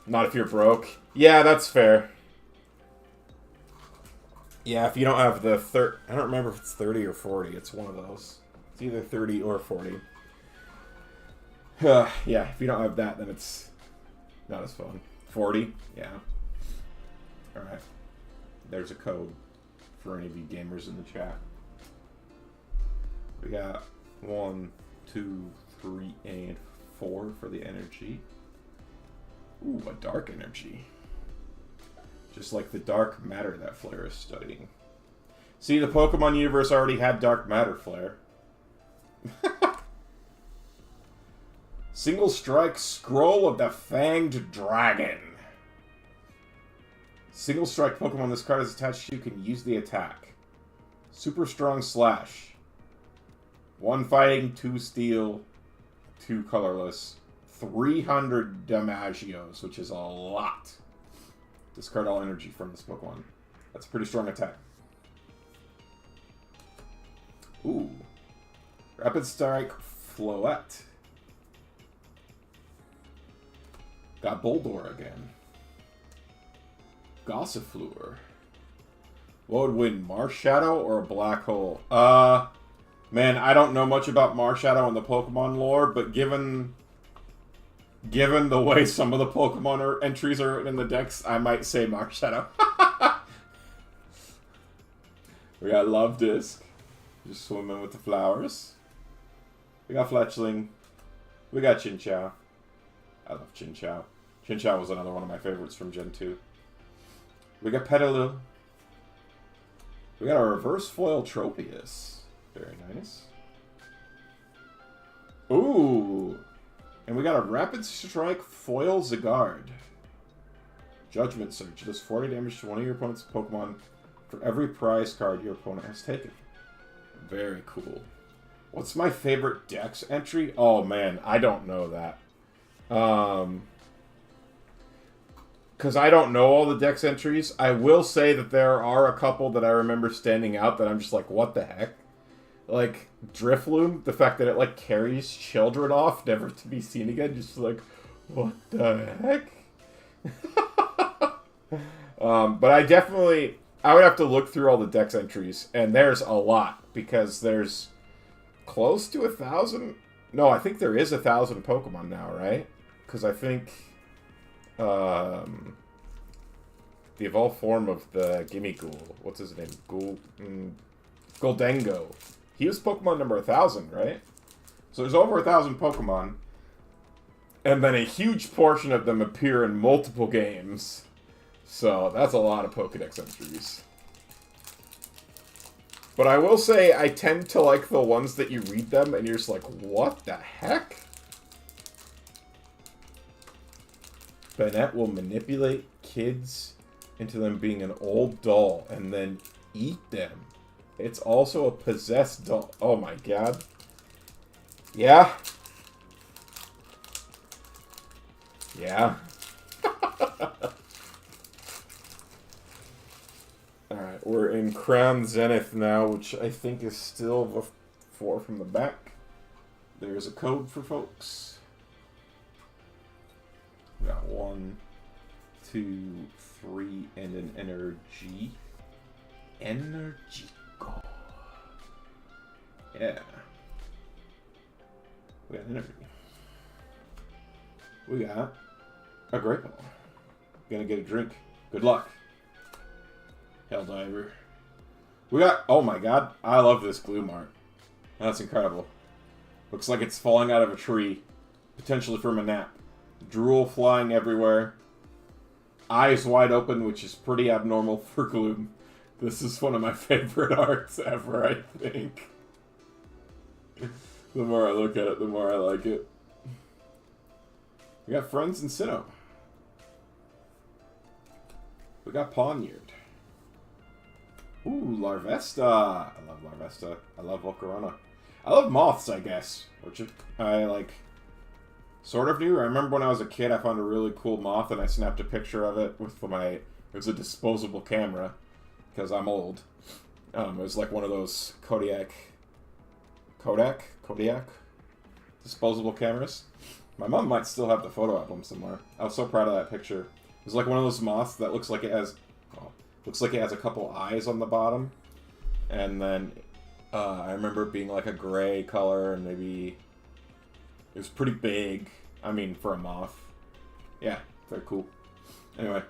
Not if you're broke. Yeah, that's fair. Yeah, if you don't have the I don't remember if it's 30 or 40. It's one of those. It's either 30 or 40. Yeah, if you don't have that, then it's not as fun. 40? Yeah. Alright. There's a code for any of you gamers in the chat. We got 1, 2, 3, and 4 for the energy. Ooh, a dark energy. Just like the dark matter that Flare is studying. See, the Pokemon universe already had dark matter, Flare. Single strike Scroll of the Fanged Dragon. Single strike Pokemon this card is attached to you can use the attack. Super strong slash. 1 fighting, 2 steel, 2 colorless, 300 Damagios, which is a lot. Discard all energy from this Pokemon. That's a pretty strong attack. Ooh. Rapid Strike Floette. Got Boldore again. Gossifleur. What would win, Marshadow or a Black Hole? Man, I don't know much about Marshadow and the Pokemon lore, but given the way some of the Pokemon entries are in the decks, I might say Marshadow. We got Love Disc. Just swimming with the flowers. We got Fletchling. We got Chinchou. I love Chinchou. Chinchou was another one of my favorites from Gen 2. We got Petalil. We got a Reverse Foil Tropius. Very nice. Ooh. And we got a Rapid Strike Foil Zygarde. Judgment Surge. Does 40 damage to one of your opponent's Pokemon for every prize card your opponent has taken. Very cool. What's my favorite Dex entry? Oh man, I don't know that. Because I don't know all the Dex entries. I will say that there are a couple that I remember standing out that I'm just like, what the heck? Like, Drifloon, the fact that it, like, carries children off, never to be seen again, just like, what the heck? But I would have to look through all the Dex entries, and there's a lot, because there's close to 1,000? No, I think there is 1,000 Pokemon now, right? Because I think, the evolved form of the Gimmighoul, what's his name? Goldengo. He was Pokemon number 1,000, right? So there's over 1,000 Pokemon. And then a huge portion of them appear in multiple games. So that's a lot of Pokedex entries. But I will say, I tend to like the ones that you read them and you're just like, what the heck? Bennett will manipulate kids into them being an old doll and then eat them. It's also a possessed doll. Oh my god. Yeah. Yeah. Alright, we're in Crown Zenith now, which I think is still the 4 from the back. There's a code for folks. We got 1, 2, 3, and an energy. Energico. Yeah. We got energy. We got a great ball. Gonna get a drink. Good luck. Helldiver. We got... Oh my god. I love this glue mark. That's incredible. Looks like it's falling out of a tree. Potentially from a nap. Drool flying everywhere. Eyes wide open, which is pretty abnormal for Gloom. This is one of my favorite arts ever, I think. The more I look at it, the more I like it. We got Friends and Sinnoh. We got Pawniard. Ooh, Larvesta. I love Larvesta. I love Volcarona. I love moths, I guess. Which I, like, sort of do. I remember when I was a kid, I found a really cool moth, and I snapped a picture of it with my... It was a disposable camera, because I'm old. It was like one of those Kodiak disposable cameras. My mom might still have the photo album somewhere. I was so proud of that picture. It was like one of those moths that looks like it has... Oh, looks like it has a couple eyes on the bottom. And then I remember it being like a gray color and maybe... It was pretty big. I mean, for a moth. Yeah, very cool. Anyway.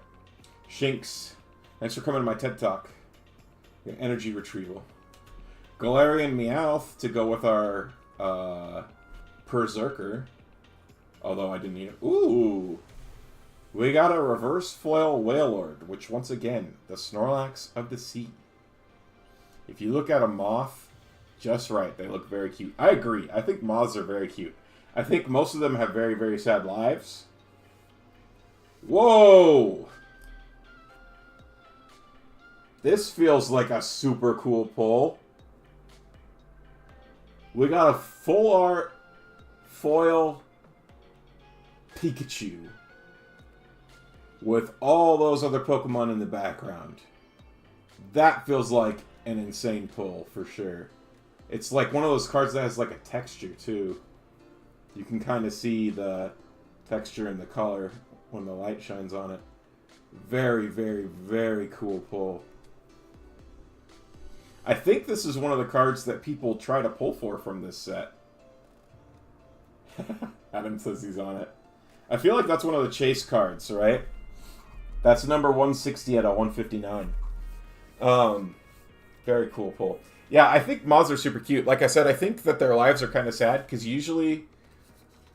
Shinx. Thanks for coming to my TED Talk. Energy retrieval. Galarian Meowth to go with our Berserker. Although I didn't need it. Ooh! We got a reverse foil Wailord, which once again, the Snorlax of the sea. If you look at a moth just right, they look very cute. I agree. I think moths are very cute. I think most of them have very, very sad lives. Whoa! This feels like a super cool pull. We got a full art foil Pikachu with all those other Pokemon in the background. That feels like an insane pull for sure. It's like one of those cards that has like a texture too. You can kind of see the texture and the color when the light shines on it. Very, very, very cool pull. I think this is one of the cards that people try to pull for from this set. Adam says he's on it. I feel like that's one of the chase cards, right? That's number 160 out of 159. Very cool pull. Yeah, I think moths are super cute. Like I said, I think that their lives are kind of sad, because usually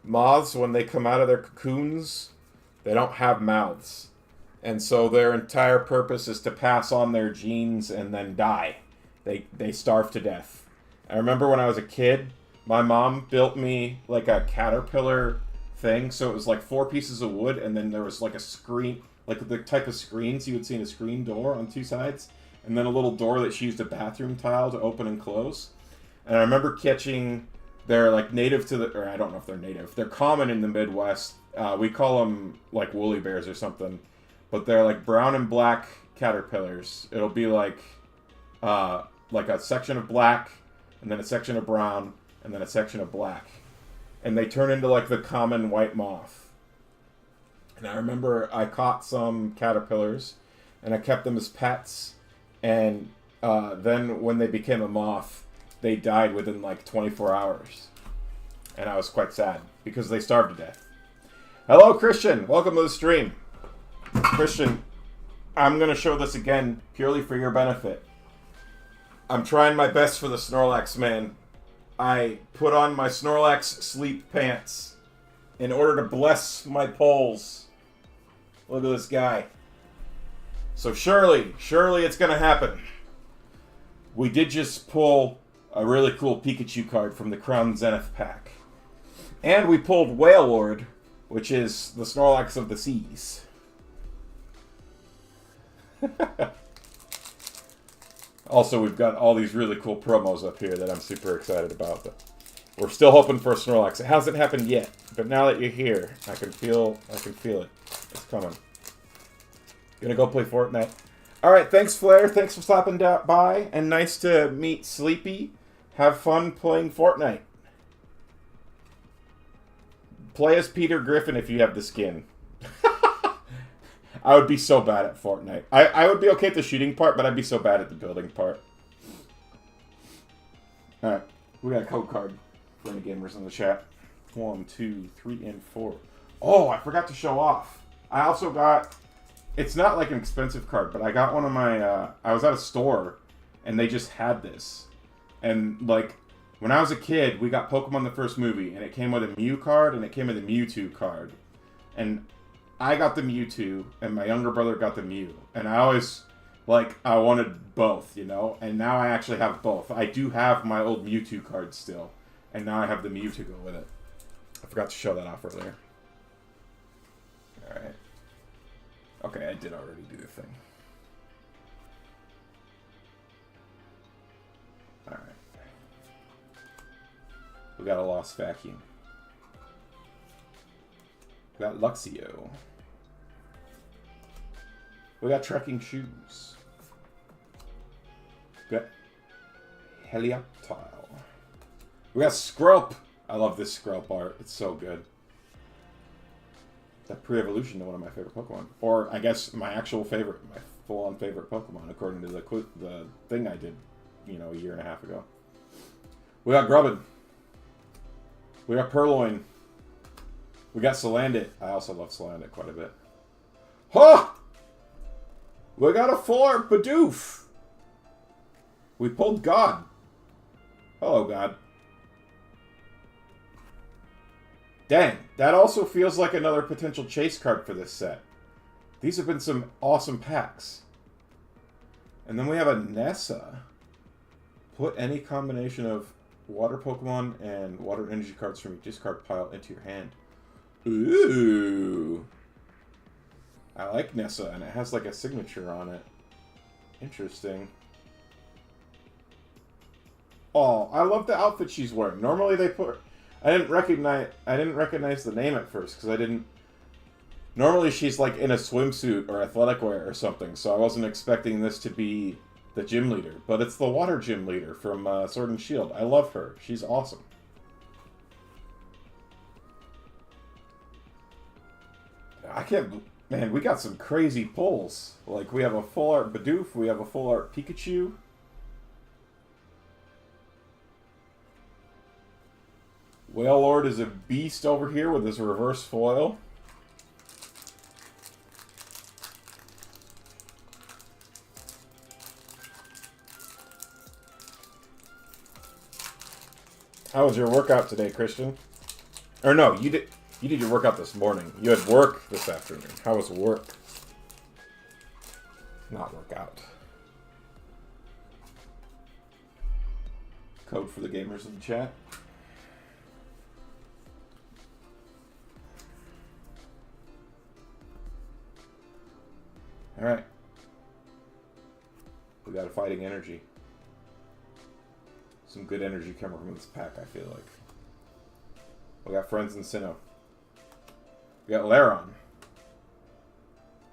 moths, when they come out of their cocoons, they don't have mouths. And so their entire purpose is to pass on their genes and then die. They starve to death. I remember when I was a kid, my mom built me like a caterpillar thing. So it was like 4 pieces of wood, and then there was like a screen, like the type of screens you would see in a screen door on 2 sides, and then a little door that she used a bathroom tile to open and close. And I remember catching, they're like native to the, or I don't know if they're native, they're common in the Midwest. We call them like woolly bears or something, but they're like brown and black caterpillars. It'll be like a section of black, and then a section of brown, and then a section of black. And they turn into like the common white moth. And I remember I caught some caterpillars, and I kept them as pets. And then when they became a moth, they died within like 24 hours. And I was quite sad, because they starved to death. Hello, Christian. Welcome to the stream. Christian, I'm going to show this again purely for your benefit. I'm trying my best for the Snorlax, man. I put on my Snorlax sleep pants in order to bless my polls. Look at this guy. So surely it's going to happen. We did just pull a really cool Pikachu card from the Crown Zenith pack. And we pulled Whale Lord, which is the Snorlax of the Seas. Also, we've got all these really cool promos up here that I'm super excited about. But we're still hoping for a Snorlax. It hasn't happened yet, but now that you're here, I can feel it. It's coming. Gonna go play Fortnite. All right, thanks, Flair. Thanks for stopping by, and nice to meet Sleepy. Have fun playing Fortnite. Play as Peter Griffin if you have the skin. I would be so bad at Fortnite. I would be okay at the shooting part, but I'd be so bad at the building part. All right, we got a code card for any gamers in the chat. 1, 2, 3, and 4. Oh, I forgot to show off. I also got... It's not like an expensive card, but I got one of my... I was at a store, and they just had this. And, like, when I was a kid, we got Pokemon the first movie, and it came with a Mew card, and it came with a Mewtwo card. And I got the Mewtwo, and my younger brother got the Mew. And I always, like, I wanted both, you know? And now I actually have both. I do have my old Mewtwo card still. And now I have the Mew to go with it. I forgot to show that off earlier. Alright. Okay, I did already do the thing. Alright. We got a Lost Vacuum. We got Luxio. We got Trekking Shoes. We got Helioptile. We got Skrelp. I love this Skrelp art. It's so good. That pre-evolution to one of my favorite Pokemon. Or, I guess, my actual favorite. My full-on favorite Pokemon, according to the thing I did, you know, a year and a half ago. We got Grubbin. We got Purloin. We got Salandit. I also love Salandit quite a bit. Huh! We got a full-art Bidoof. We pulled God. Hello, God. Dang, that also feels like another potential chase card for this set. These have been some awesome packs. And then we have a Nessa. Put any combination of water Pokemon and water energy cards from your discard pile into your hand. Ooh. I like Nessa, and it has like a signature on it. Interesting. Oh, I love the outfit she's wearing. Normally they put... I didn't recognize the name at first because I didn't. Normally she's like in a swimsuit or athletic wear or something, so I wasn't expecting this to be the gym leader. But it's the water gym leader from Sword and Shield. I love her. She's awesome. I can't. Man, we got some crazy pulls. Like we have a full art Bidoof. We have a full art Pikachu. Whale Lord is a beast over here with his reverse foil. How was your workout today, Christian? Or no, you did your workout this morning. You had work this afternoon. How was work? Not workout. Code for the gamers in the chat. Alright. We got a fighting energy. Some good energy coming from this pack, I feel like. We got Friends in Sinnoh. We got Laron.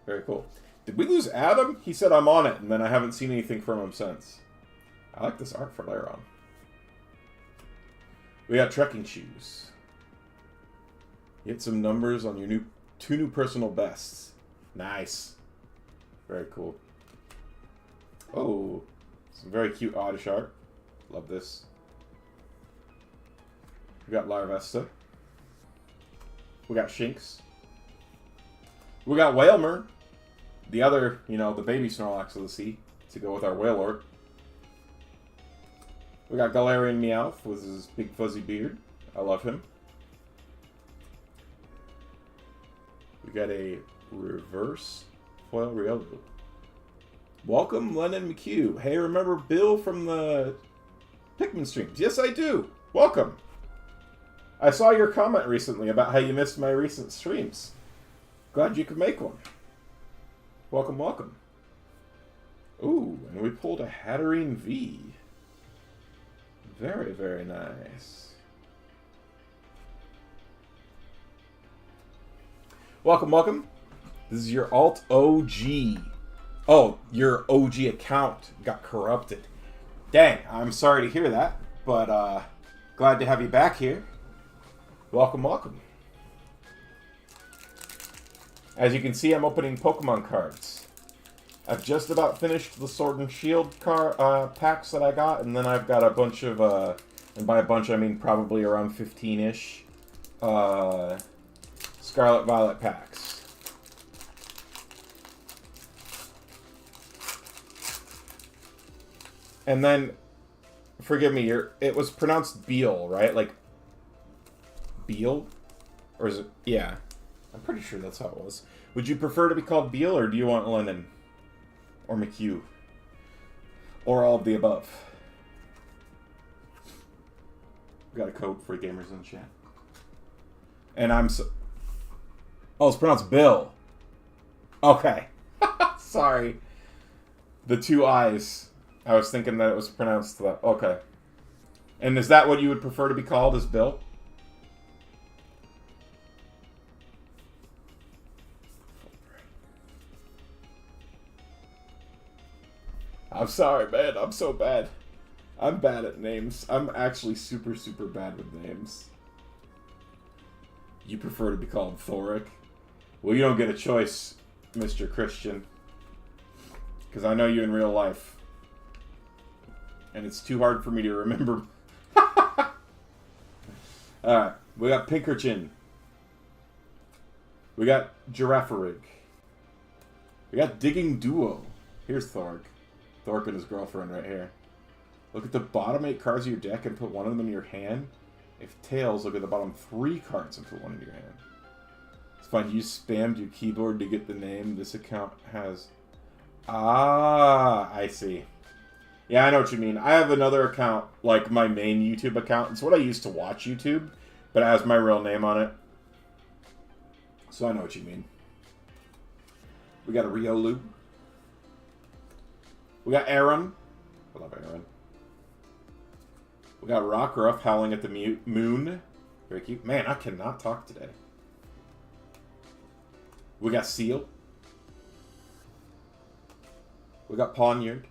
Very cool. Did we lose Adam? He said I'm on it, and then I haven't seen anything from him since. I like this art for Laron. We got Trekking Shoes. Get some numbers on your two new personal bests. Nice. Very cool. Oh, some very cute Oddish art. Love this. We got Larvesta. We got Shinx. We got Whalmer. The other, you know, the baby Snorlax of the sea. To go with our Whalelord. We got Galarian Meowth with his big fuzzy beard. I love him. We got a reverse foil Riolu. Welcome, Lennon McHugh. Hey, remember Bill from the Pikmin streams? Yes, I do. Welcome. I saw your comment recently about how you missed my recent streams. Glad you could make one. Welcome, welcome. Ooh, and we pulled a Hatterene V. Very, very nice. Welcome, welcome. This is your Alt OG. Oh, your OG account got corrupted. Dang, I'm sorry to hear that, but glad to have you back here. Welcome, welcome. As you can see, I'm opening Pokemon cards. I've just about finished the Sword and Shield packs that I got, and then I've got a bunch of, and by a bunch I mean probably around 15-ish, Scarlet Violet packs. And then, forgive me, it was pronounced Beal, right? Like, Beal? Or is it, yeah. I'm pretty sure that's how it was. Would you prefer to be called Beal, or do you want Lennon? Or McHugh? Or all of the above? We got a code for gamers in the chat. And I'm so... Oh, it's pronounced Bill. Okay. Sorry. The two I's. I was thinking that it was pronounced that. Okay. And is that what you would prefer to be called, as Bill? I'm sorry, man. I'm so bad. I'm bad at names. I'm actually super, super bad with names. You prefer to be called Thoric? Well, you don't get a choice, Mr. Christian. Because I know you in real life. And it's too hard for me to remember. Alright, we got Pinkerton. We got Giraffarig. We got Digging Duo. Here's Thork. Thork and his girlfriend right here. Look at the bottom 8 cards of your deck and put one of them in your hand. If tails, look at the bottom 3 cards and put one in your hand. It's fine. You spammed your keyboard to get the name. This account has... Ah, I see. Yeah, I know what you mean. I have another account, like my main YouTube account. It's what I used to watch YouTube, but it has my real name on it. So I know what you mean. We got a Riolu. We got Aaron. I love Aaron. We got Rockruff howling at the moon. Very cute. Man, I cannot talk today. We got Seal. We got Pawniard.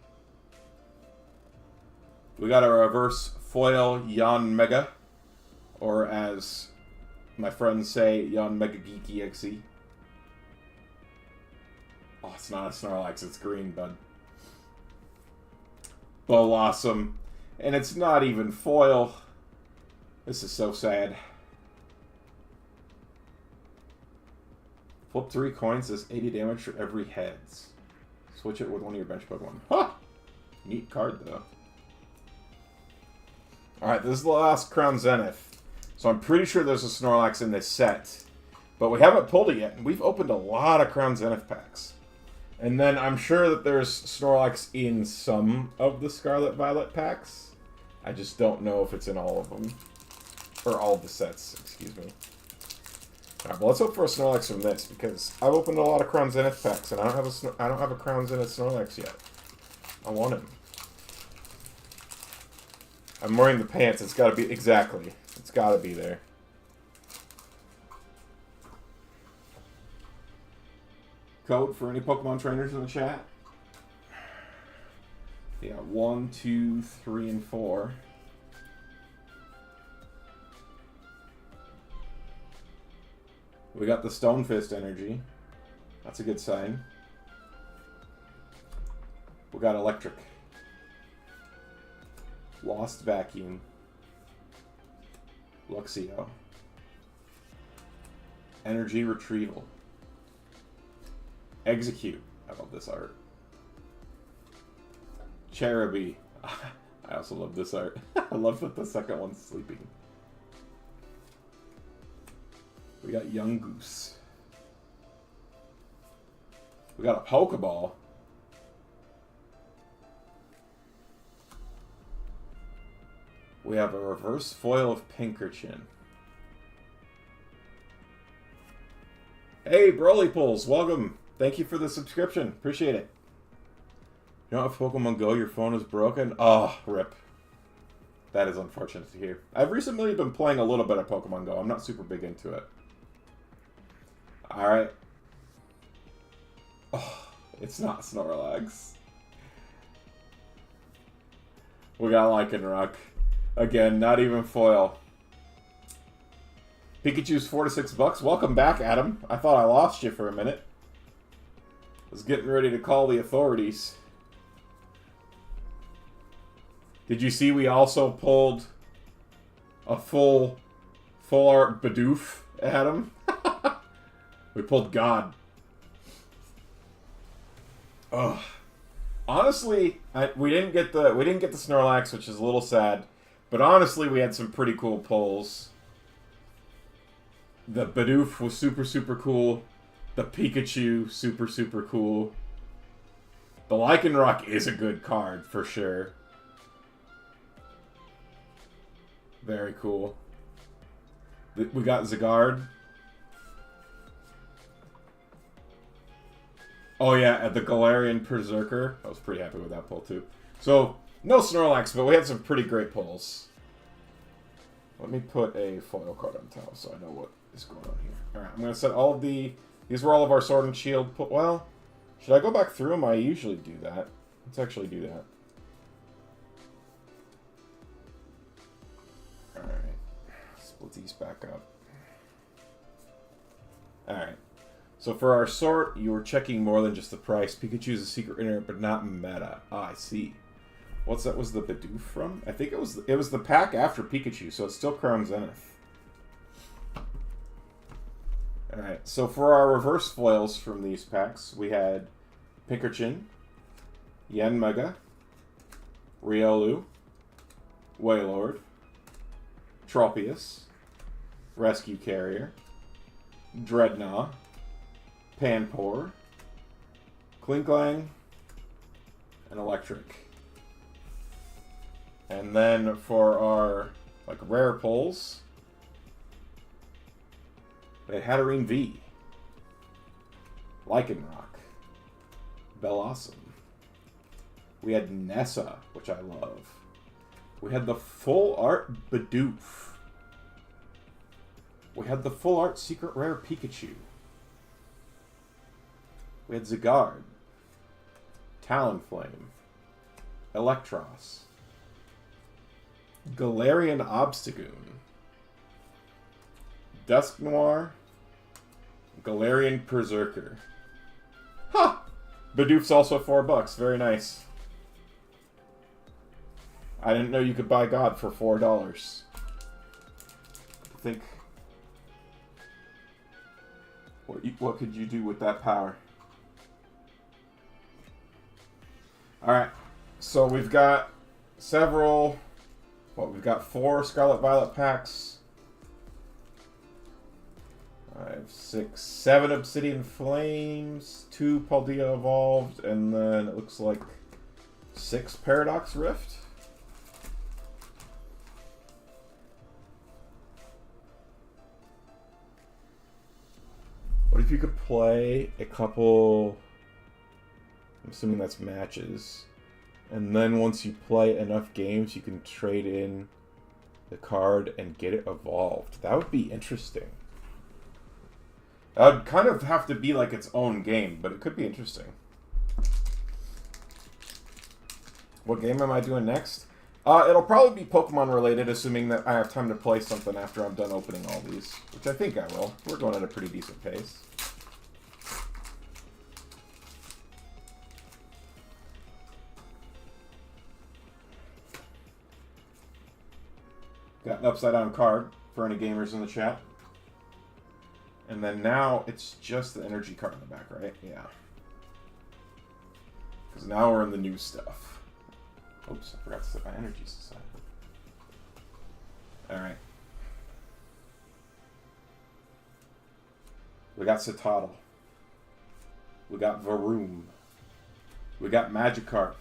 We got a reverse foil Yanmega. Or as my friends say, Yanmega Geeky XE. Oh, it's not a Snorlax, it's green, bud. Blossom. And it's not even foil. This is so sad. Flip 3 coins, does 80 damage for every heads. Switch it with one of your bench Pokemon. Huh! Neat card, though. Alright, this is the last Crown Zenith. So I'm pretty sure there's a Snorlax in this set. But we haven't pulled it yet, and we've opened a lot of Crown Zenith packs. And then I'm sure that there's Snorlax in some of the Scarlet Violet packs. I just don't know if it's in all of them. Or all of the sets, excuse me. Alright, well, let's hope for a Snorlax from this, because I've opened a lot of Crown Zenith packs, and I don't have a Crown Zenith Snorlax yet. I want him. I'm wearing the pants. It's got to be... Exactly. It's got to be there. Code for any Pokemon trainers in the chat? Yeah, 1, 2, 3, and 4. We got the Stonefist energy. That's a good sign. We got Electric. Lost Vacuum. Luxio. Energy Retrieval. Execute. I love this art. Cherubi. I also love this art. I love that the second one's sleeping. We got Young Goose. We got a Pokeball. We have a reverse foil of Pinkerton. Hey, Broly Pulls, welcome. Thank you for the subscription. Appreciate it. You know, if Pokemon Go, your phone is broken? Oh, rip. That is unfortunate to hear. I've recently been playing a little bit of Pokemon Go. I'm not super big into it. Alright. Oh, it's not Snorlax. We got Lycanroc. Again, not even foil. Pikachu's $4 to $6. Welcome back, Adam. I thought I lost you for a minute. Was getting ready to call the authorities. Did you see we also pulled a full art Bidoof, Adam? We pulled God. Ugh. Honestly, we didn't get the Snorlax, which is a little sad. But honestly, we had some pretty cool pulls. The Bidoof was super, super cool. The Pikachu, super, super cool. The Lycanroc is a good card, for sure. Very cool. We got Zygarde. Oh yeah, the Galarian Berserker. I was pretty happy with that pull, too. So, no Snorlax, but we had some pretty great pulls. Let me put a foil card on top so I know what is going on here. Alright, I'm going to set all of the... These were all of our Sword and Shield... Well, should I go back through them? I usually do that. Let's actually do that. Alright. Split these back up. Alright. So for our sort, you were checking more than just the price. Pikachu is a secret rare, but not meta. Ah, I see. What's that? Was the Bidoof from? I think it was the pack after Pikachu, so it's still Crown Zenith. Alright, so for our reverse foils from these packs, we had Pinkerton, Yanmega, Riolu, Wailord, Tropius, Rescue Carrier, Dreadnought, Panpour, Klinklang, and Electric. And then for our rare pulls, we had Hatterene V, Lycanroc, Bellossom. We had Nessa, which I love. We had the full art Bidoof. We had the full art secret rare Pikachu. We had Zygarde, Talonflame, Electros, Galarian Obstagoon, Dusknoir, Galarian Berserker. Ha! Bidoof's also $4. Very nice. I didn't know you could buy God for $4. I think... What could you do with that power? Alright, so we've got several... Well, we've got 4 Scarlet Violet packs. 5, 6, 7 Obsidian Flames, 2 Paldea Evolved, and then it looks like 6 Paradox Rift. What if you could play a couple... I'm assuming that's matches. And then once you play enough games, you can trade in the card and get it evolved. That would be interesting. That would kind of have to be like its own game, but it could be interesting. What game am I doing next? It'll probably be Pokemon related, assuming that I have time to play something after I'm done opening all these. Which I think I will. We're going at a pretty decent pace. Got an upside down card for any gamers in the chat. And then now it's just the energy card in the back, right? Yeah. Because now we're in the new stuff. Oops, I forgot to set my energies aside. Alright. We got Citadel. We got Varoom. We got Magikarp.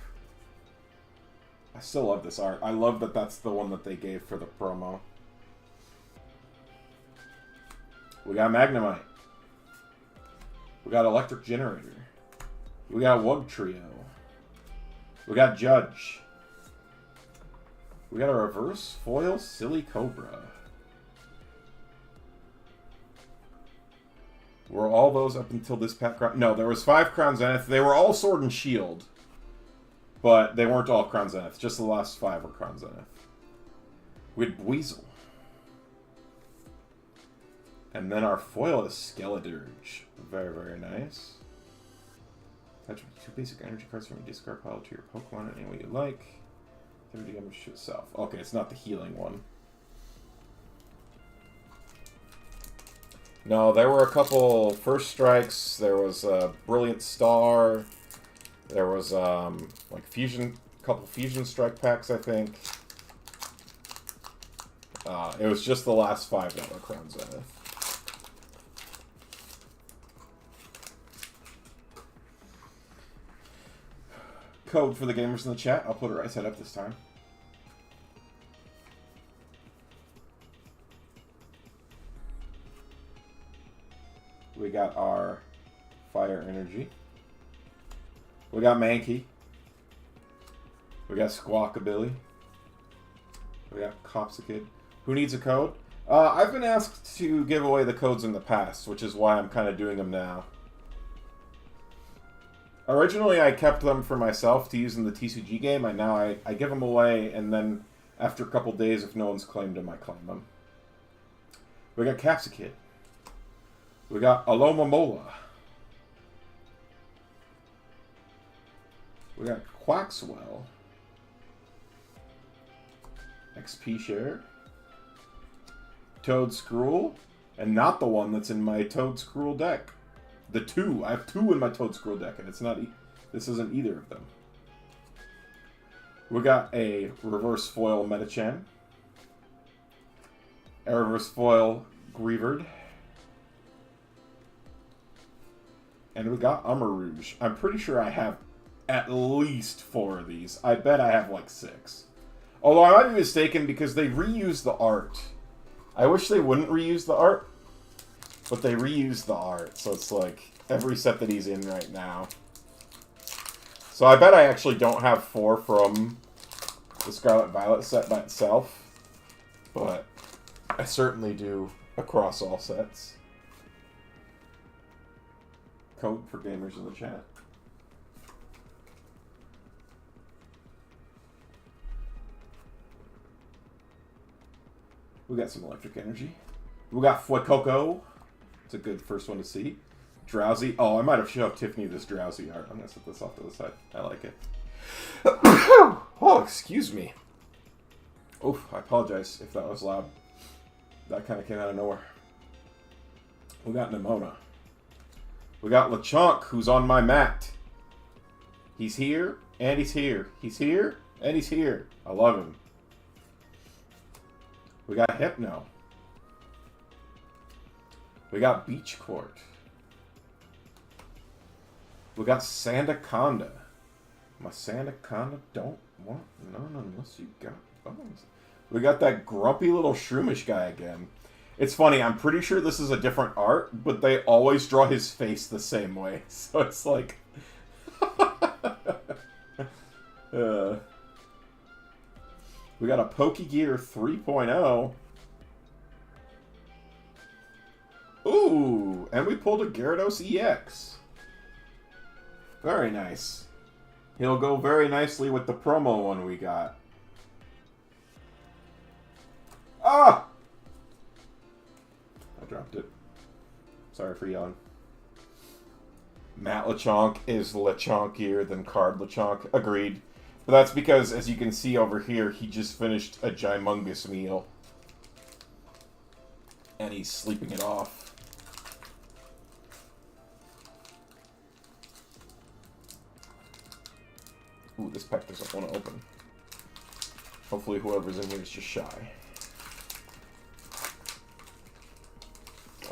I still love this art. I love that that's the one that they gave for the promo. We got Magnemite. We got Electric Generator. We got Wug Trio. We got Judge. We got a reverse foil Silly Cobra. Were all those up until this pack? No, there was 5 Crown Zenith. They were all Sword and Shield. But they weren't all Crown Zenith. Just the last 5 were Crown Zenith. We had Weasel. And then our foil is Skeledirge. Very, very nice. Attach 2 basic energy cards from your discard pile to your Pokemon in any way you like. 30 damage to itself. Okay, it's not the healing one. No, there were a couple First Strikes. There was a Brilliant Star. There was like couple Fusion Strike packs, I think. It was just the last 5 that were Crown Zenith. Code for the gamers in the chat. I'll put it right side up this time. We got our Fire Energy. We got Mankey. We got Squawkabilly. We got Copsakid. Who needs a code? I've been asked to give away the codes in the past, which is why I'm kind of doing them now. Originally, I kept them for myself to use in the TCG game, and now I give them away, and then after a couple days, if no one's claimed them, I claim them. We got Capsakid. We got Alomomola. We got Quaxwell. XP Share. Toedscruel. And not the one that's in my Toedscruel deck. The 2. I have 2 in my Toedscruel deck, and it's not. This isn't either of them. We got a reverse foil Metachan. A reverse foil Greavard. And we got Amarouge. I'm pretty sure I have at least 4 of these. I bet I have like 6. Although I might be mistaken because they reuse the art. I wish they wouldn't reuse the art. But they reuse the art, so it's like every set that he's in right now. So I bet I actually don't have 4 from the Scarlet Violet set by itself. But I certainly do across all sets. Code for gamers in the chat. We got some Electric Energy. We got Fuecoco. It's a good first one to see. Drowsy. Oh, I might have shoved Tiffany this Drowsy art. I'm going to set this off to the side. I like it. Oh, excuse me. Oof, I apologize if that was loud. That kind of came out of nowhere. We got Nimona. We got Lechonk, who's on my mat. He's here, and he's here. He's here, and he's here. I love him. We got Hypno. We got Beach Court. We got Sandaconda. My Sandaconda don't want none unless you got bones. We got that grumpy little Shroomish guy again. It's funny, I'm pretty sure this is a different art, but they always draw his face the same way. So it's like... We got a Pokegear 3.0. Ooh, and we pulled a Gyarados EX. Very nice. He'll go very nicely with the promo one we got. Ah! I dropped it. Sorry for yelling. Matt Lechonk is Lechonkier than Card Lechonk. Agreed. But that's because, as you can see over here, he just finished a gymongous meal. And he's sleeping it off. Ooh, this pack doesn't want to open. Hopefully whoever's in here is just shy.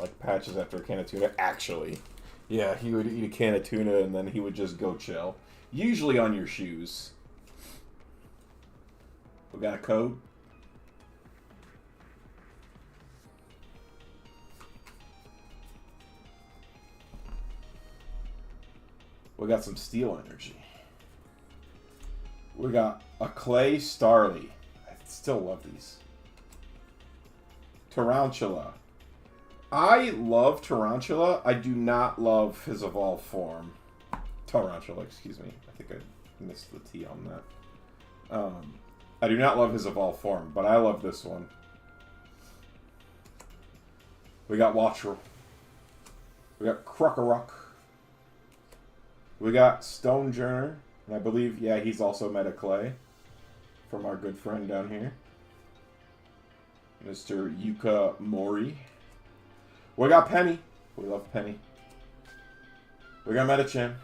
Like patches after a can of tuna. Actually. Yeah, he would eat a can of tuna and then he would just go chill. Usually on your shoes. We got a code. We got some steel energy. We got a clay Starly. I still love these. Tarantula. I love Tarantula. I do not love his evolved form. Tarantula, excuse me. I think I missed the T on that. I do not love his evolved form, but I love this one. We got Watcher. We got Krokorok. We got Stonejourner. And I believe, yeah, he's also Meta Clay. From our good friend down here. Mr. Yuka Mori. We got Penny. We love Penny. We got Metachan.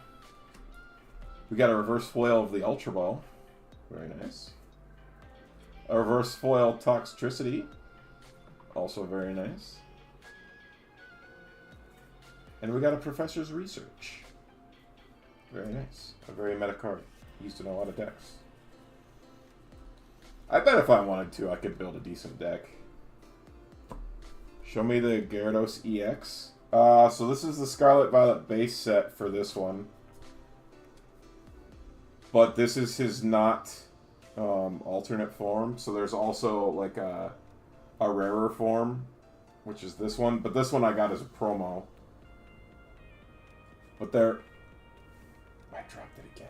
We got a reverse foil of the Ultra Ball. Very nice. A reverse foil Toxtricity. Also very nice. And we got a Professor's Research. Very nice. A very meta card. Used in a lot of decks. I bet if I wanted to, I could build a decent deck. Show me the Gyarados EX. So this is the Scarlet Violet base set for this one. But this is his not alternate form. So there's also like a rarer form, which is this one. But this one I got as a promo. But they're... I dropped it again.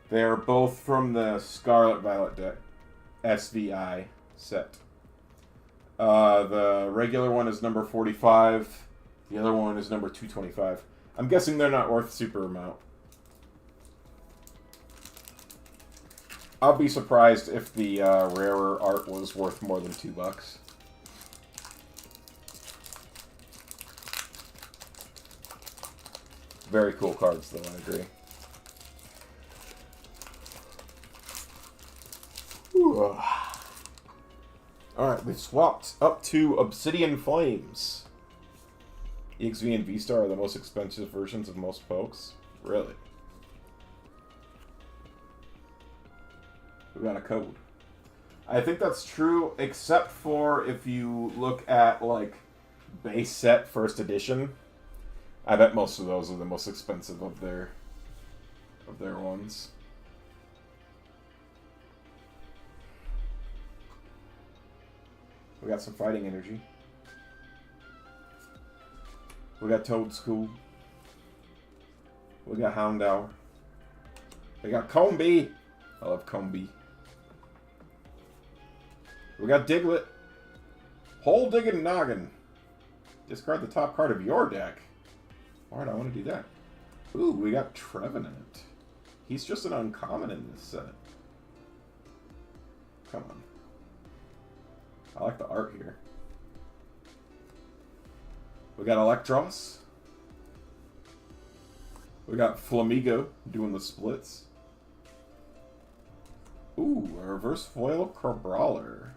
They're both from the Scarlet Violet deck. SVI set. The regular one is number 45. The other one is number 225. I'm guessing they're not worth super amount. I'll be surprised if the rarer art was worth more than $2. Very cool cards, though, I agree. Alright, we've swapped up to Obsidian Flames. EXV and V-Star are the most expensive versions of most pokes. Really? We got a code. I think that's true, except for if you look at, like, base set first edition. I bet most of those are the most expensive of their ones. We got some fighting energy. We got Toadscool. We got Houndour. We got Combee. I love Combee. We got Diglett. Hole Diggin' Noggin. Discard the top card of your deck. Alright, I want to do that. Ooh, we got Trevenant. He's just an uncommon in this set. Come on. I like the art here. We got Electros. We got Flamigo doing the splits. Ooh, a reverse foil Crabrawler.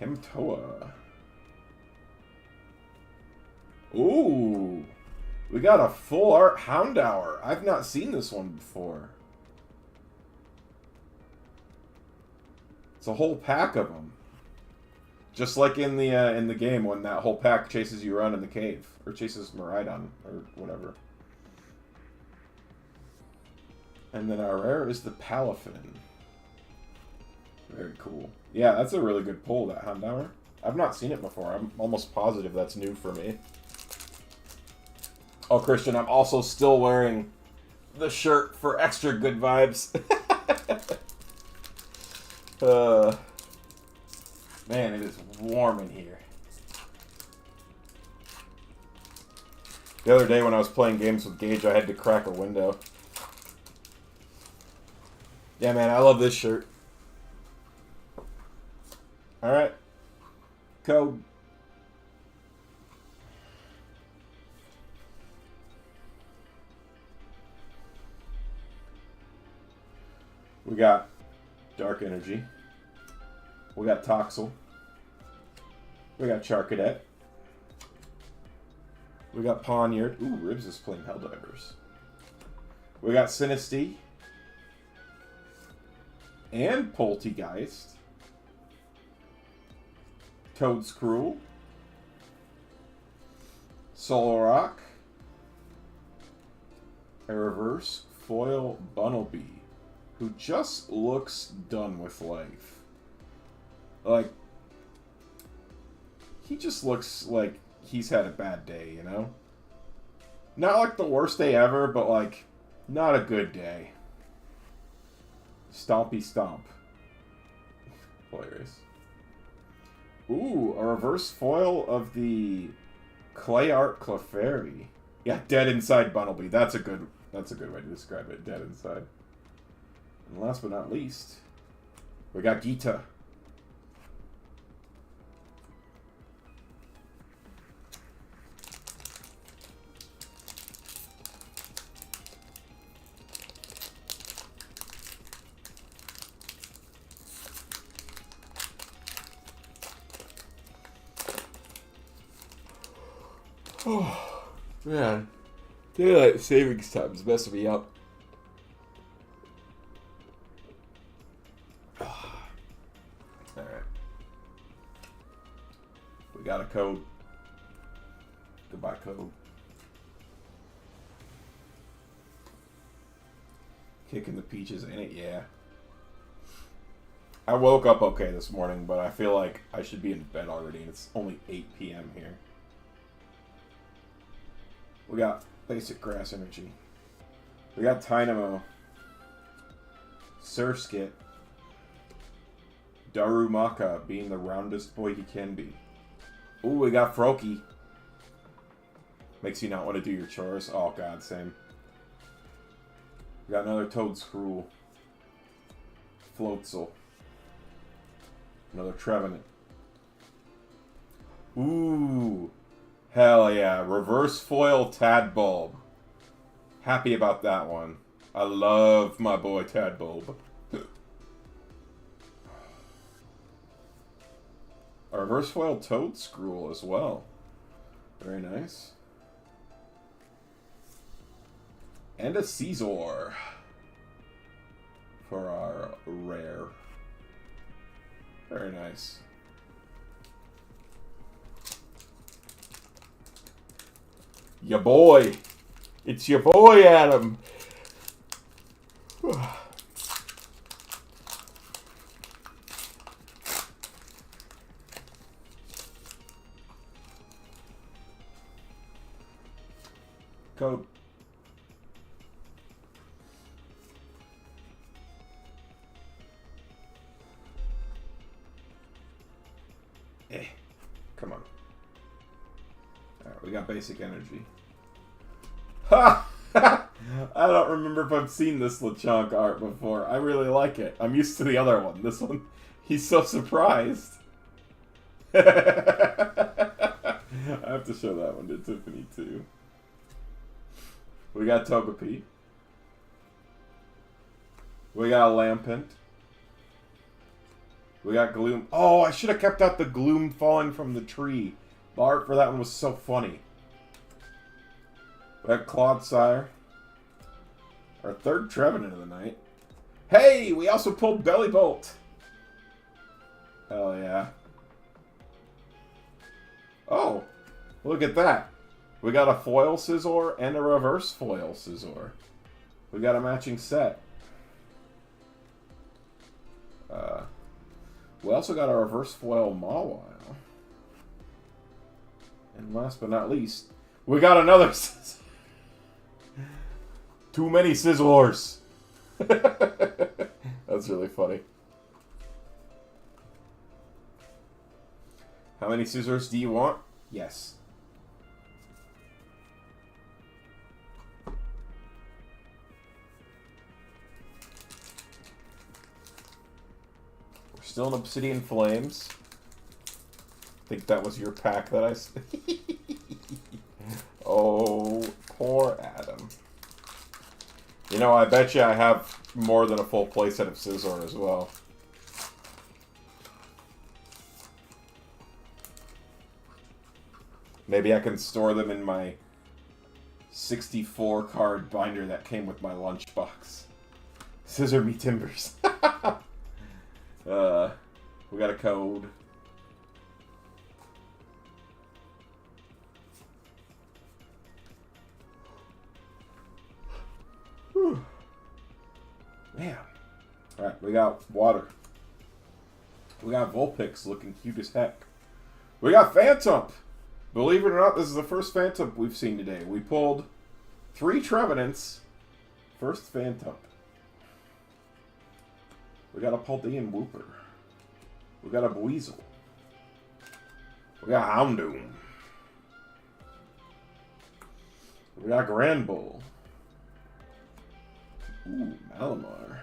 Timtoa. Ooh, we got a full art Houndour. I've not seen this one before. It's a whole pack of them. Just like in the game when that whole pack chases you around in the cave. Or chases Miraidon, or whatever. And then our rare is the Palafin. Very cool. Yeah, that's a really good pull, that Houndour. I've not seen it before. I'm almost positive that's new for me. Oh, Christian, I'm also still wearing the shirt for extra good vibes. Man, it is warm in here. The other day when I was playing games with Gage, I had to crack a window. Yeah, man, I love this shirt. Alright. Code. We got Dark Energy. We got Toxel. We got Charcadet. We got Poniard. Ooh, Ribs is playing Helldivers. We got Sinisty. And Poltegeist. Toadscruel. Solrock. A reverse foil Bunnelby, who just looks done with life. Like, he just looks like he's had a bad day, you know? Not like the worst day ever, but like, not a good day. Stompy Stomp. Hilarious. Ooh, a reverse foil of the Clay Art Clefairy. Yeah, dead inside Bunnelby. That's a good way to describe it. Dead inside. And last but not least, we got Gita. Oh, man. Daylight savings time is messing me up. Alright. We got a code. Goodbye, code. Kicking the peaches in it, yeah. I woke up okay this morning, but I feel like I should be in bed already, and it's only 8 p.m. here. We got basic grass energy. We got Tynamo. Surskit. Darumaka being the roundest boy he can be. Ooh, we got Froakie. Makes you not want to do your chores. Oh god, same. We got another Toadscruel. Floatzel. Another Trevenant. Ooh. Hell yeah. Reverse foil Tadbulb. Happy about that one. I love my boy Tadbulb. A reverse foil Toadscruel as well. Very nice. And a Caesar. For our rare. Very nice. Ya boy. It's your boy, Adam. Code. Come on. Alright, we got basic energy. Ha! I don't remember if I've seen this Lechonk art before. I really like it. I'm used to the other one. This one, he's so surprised. I have to show that one to Tiffany too. We got Togepi. We got a Lampent. We got Gloom. Oh, I should have kept out the Gloom falling from the tree. The art for that one was so funny. We got Clodsire. Our third Trevenant of the night. Hey, we also pulled Bellybolt. Hell yeah. Oh, look at that. We got a foil Scizor and a reverse foil Scizor. We got a matching set. We also got a reverse foil Mawile. And last but not least, we got another Too many Scizors. That's really funny. How many Scizors do you want? Yes. We're still in Obsidian Flames. I think that was your pack that I... Oh, poor Adam. You know, I bet you I have more than a full playset of Scizor as well. Maybe I can store them in my 64 card binder that came with my lunchbox. Scissor me timbers. We got a code. Whew. Man. Alright, we got water. We got Vulpix looking cute as heck. We got Phantom! Believe it or not, this is the first Phantom we've seen today. We pulled 3 Trevenants. First Phantom. We got a Paldean Wooper. We got a Buizel. We got Houndoom. We got Grand Bull. Ooh, Malamar.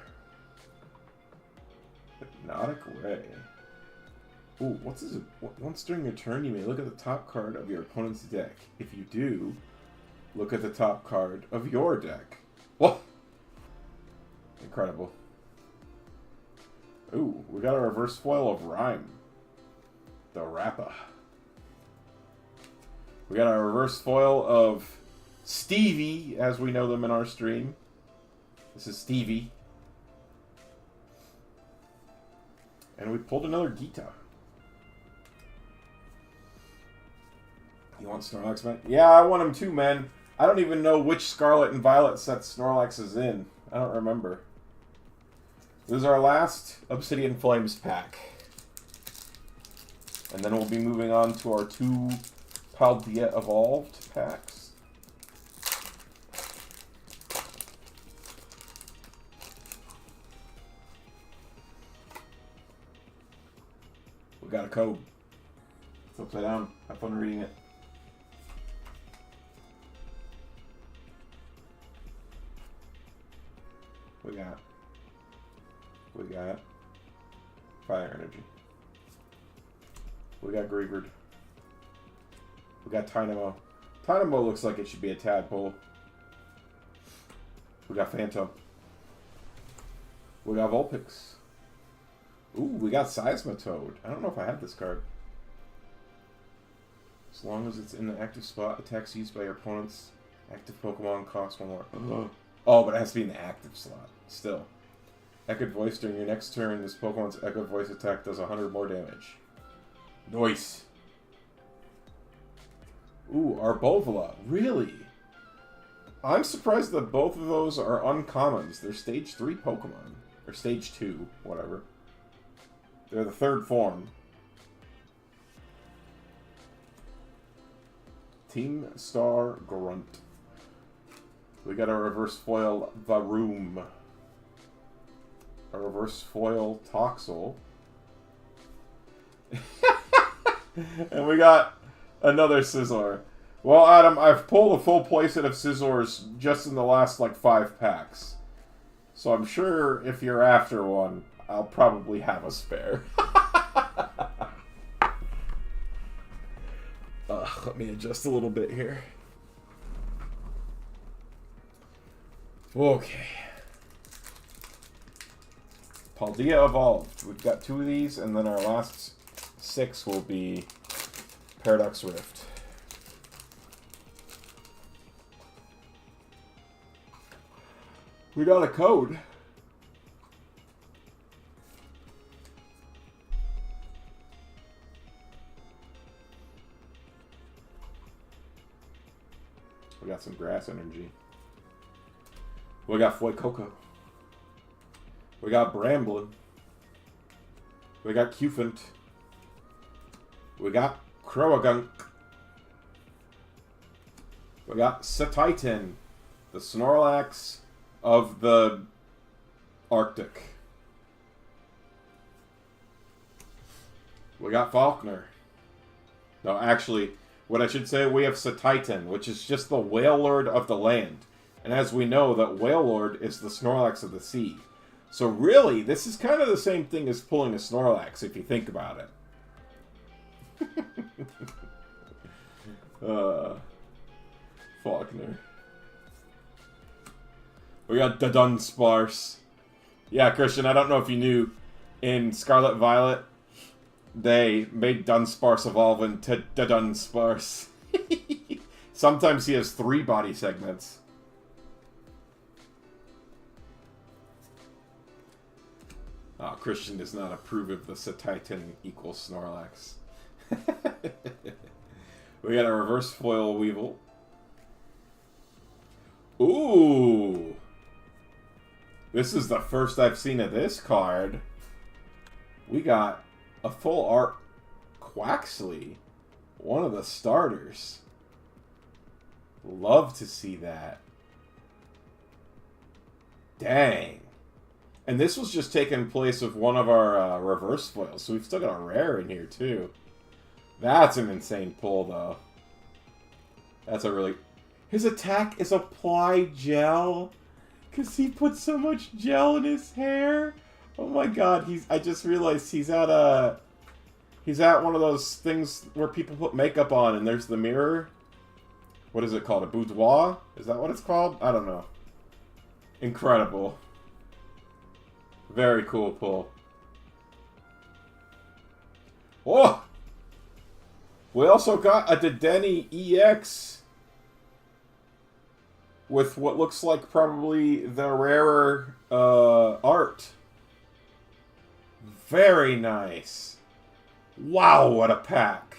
Hypnotic Ray. Ooh, what's this? Once during your turn, you may look at the top card of your opponent's deck. If you do, look at the top card of your deck. Whoa! Incredible. Ooh, we got a reverse foil of Rhyme. The Rappa. We got a reverse foil of Stevie, as we know them in our stream. This is Stevie. And we pulled another Gita. You want Snorlax, man? Yeah, I want him too, man. I don't even know which Scarlet and Violet set Snorlax is in. I don't remember. This is our last Obsidian Flames pack. And then we'll be moving on to our 2 Paldea Evolved packs. We got a code. It's upside down. Have fun reading it. We got Fire Energy. We got Greavard. We got Tynamo. Tynamo looks like it should be a tadpole. We got Phantom. We got Vulpix. Ooh, we got Seismitoad. I don't know if I have this card. As long as it's in the active spot, attacks used by your opponent's active Pokemon cost 1 more. Oh, but it has to be in the active slot. Still. Echoed Voice during your next turn. This Pokemon's Echoed Voice attack does 100 more damage. Nice. Ooh, Arbovola. Really? I'm surprised that both of those are uncommons. They're stage 3 Pokemon. Or stage 2, whatever. They're the 3rd form. Team Star Grunt. We got a reverse foil Varoom. A reverse foil Toxel. And we got another Scizor. Well, Adam, I've pulled a full playset of Scizors just in the last, like, 5 packs. So I'm sure if you're after one, I'll probably have a spare. Let me adjust a little bit here. Okay. Paldea Evolved. We've got 2 of these, and then our last 6 will be Paradox Rift. We got a code. We got some Grass Energy. We got Fuecoco. We got Bramblin. We got Cufant. We got Croagunk. We got Satitan, the Snorlax of the Arctic. We got Falkner. No, actually, what I should say, we have Satitan, which is just the Wailord of the land. And as we know, that Wailord is the Snorlax of the sea. So really, this is kind of the same thing as pulling a Snorlax, if you think about it. Faulkner. We got the Dunsparce. Yeah, Christian, I don't know if you knew, in Scarlet Violet, they made Dunsparce evolve into the Dunsparce. Sometimes he has 3 body segments. Oh, Christian does not approve of the Satitan equals Snorlax. We got a reverse foil Weevil. Ooh! This is the first I've seen of this card. We got a full art Quaxley. One of the starters. Love to see that. Dang. And this was just taking place of one of our reverse foils, so we've still got a rare in here, too. That's an insane pull, though. That's a really... His attack is apply gel, because he put so much gel in his hair. Oh my god, I just realized he's at one of those things where people put makeup on, and there's the mirror. What is it called? A boudoir? Is that what it's called? I don't know. Incredible. Very cool pull. Oh! We also got a Dedenne EX with what looks like probably the rarer art. Very nice. Wow, what a pack.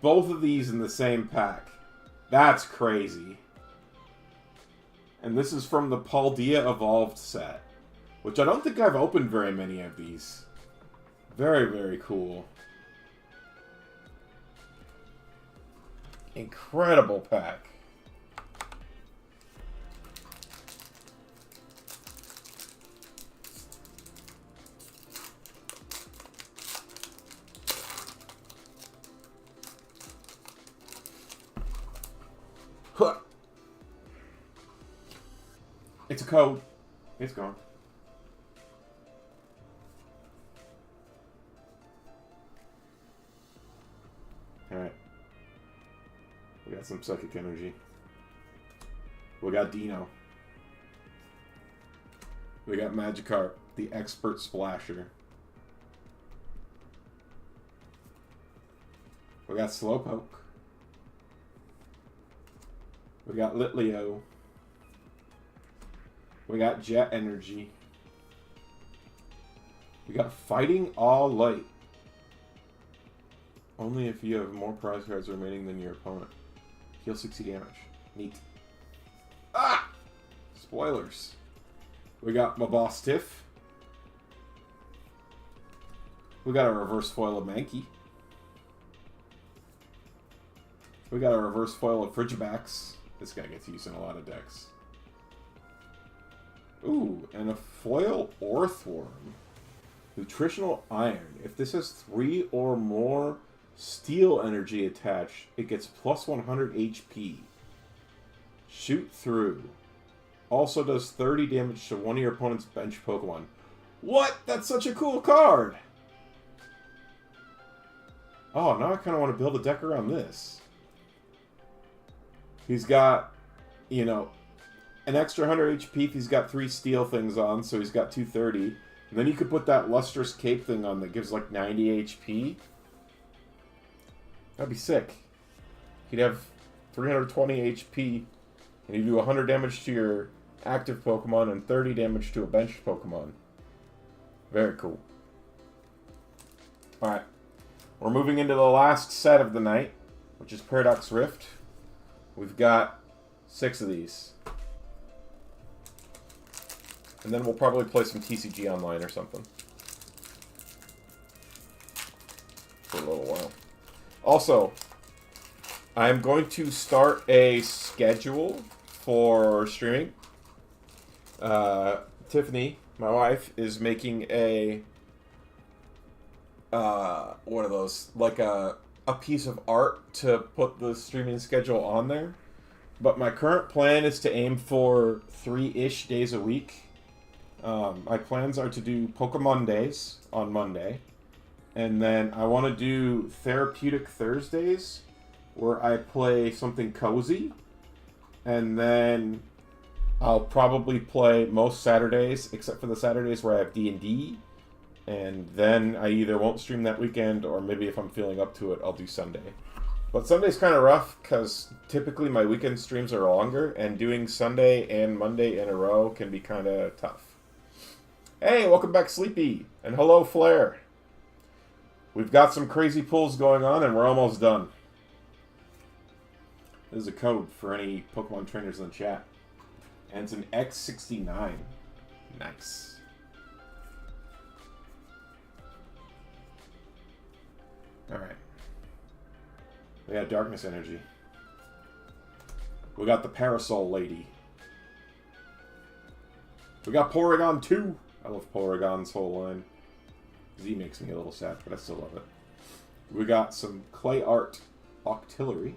Both of these in the same pack. That's crazy. And this is from the Paldea Evolved set, which I don't think I've opened very many of these. Very, very cool. Incredible pack. Huh. It's a code. It's gone. Alright. We got some psychic energy. We got Dino. We got Magikarp, the expert splasher. We got Slowpoke. We got Litleo. We got Jet Energy. We got Fighting All Light. Only if you have more prize cards remaining than your opponent. Heal 60 damage. Neat. Ah! Spoilers. We got my boss Tiff. We got a reverse foil of Mankey. We got a reverse foil of Frigibax. This guy gets used in a lot of decks. Ooh, and a foil Orthworm. Nutritional Iron. If this has 3 or more steel energy attached, it gets plus 100 HP. Shoot through. Also does 30 damage to one of your opponent's bench Pokemon. What? That's such a cool card! Oh, now I kind of want to build a deck around this. He's got, you know, an extra 100 HP if he's got 3 steel things on, so he's got 230. And then you could put that lustrous cape thing on that gives like 90 HP. That'd be sick. He'd have 320 HP, and you do 100 damage to your active Pokemon and 30 damage to a benched Pokemon. Very cool. Alright. We're moving into the last set of the night, which is Paradox Rift. We've got 6 of these. And then we'll probably play some TCG online or something. For a little while. Also, I'm going to start a schedule for streaming. Tiffany, my wife, is making a one of those, like a piece of art to put the streaming schedule on there. But my current plan is to aim for 3-ish days a week. My plans are to do Pokemon Days on Monday. And then I want to do Therapeutic Thursdays, where I play something cozy. And then I'll probably play most Saturdays, except for the Saturdays where I have D&D. And then I either won't stream that weekend, or maybe if I'm feeling up to it, I'll do Sunday. But Sunday's kind of rough, because typically my weekend streams are longer, and doing Sunday and Monday in a row can be kind of tough. Hey, welcome back, Sleepy. And hello, Flare. We've got some crazy pulls going on, and we're almost done. There's a code for any Pokemon trainers in the chat. And it's an X69. Nice. Alright. We got Darkness Energy. We got the Parasol Lady. We got Porygon 2. I love Porygon's whole line. Z makes me a little sad, but I still love it. We got some Clay Art Octillery.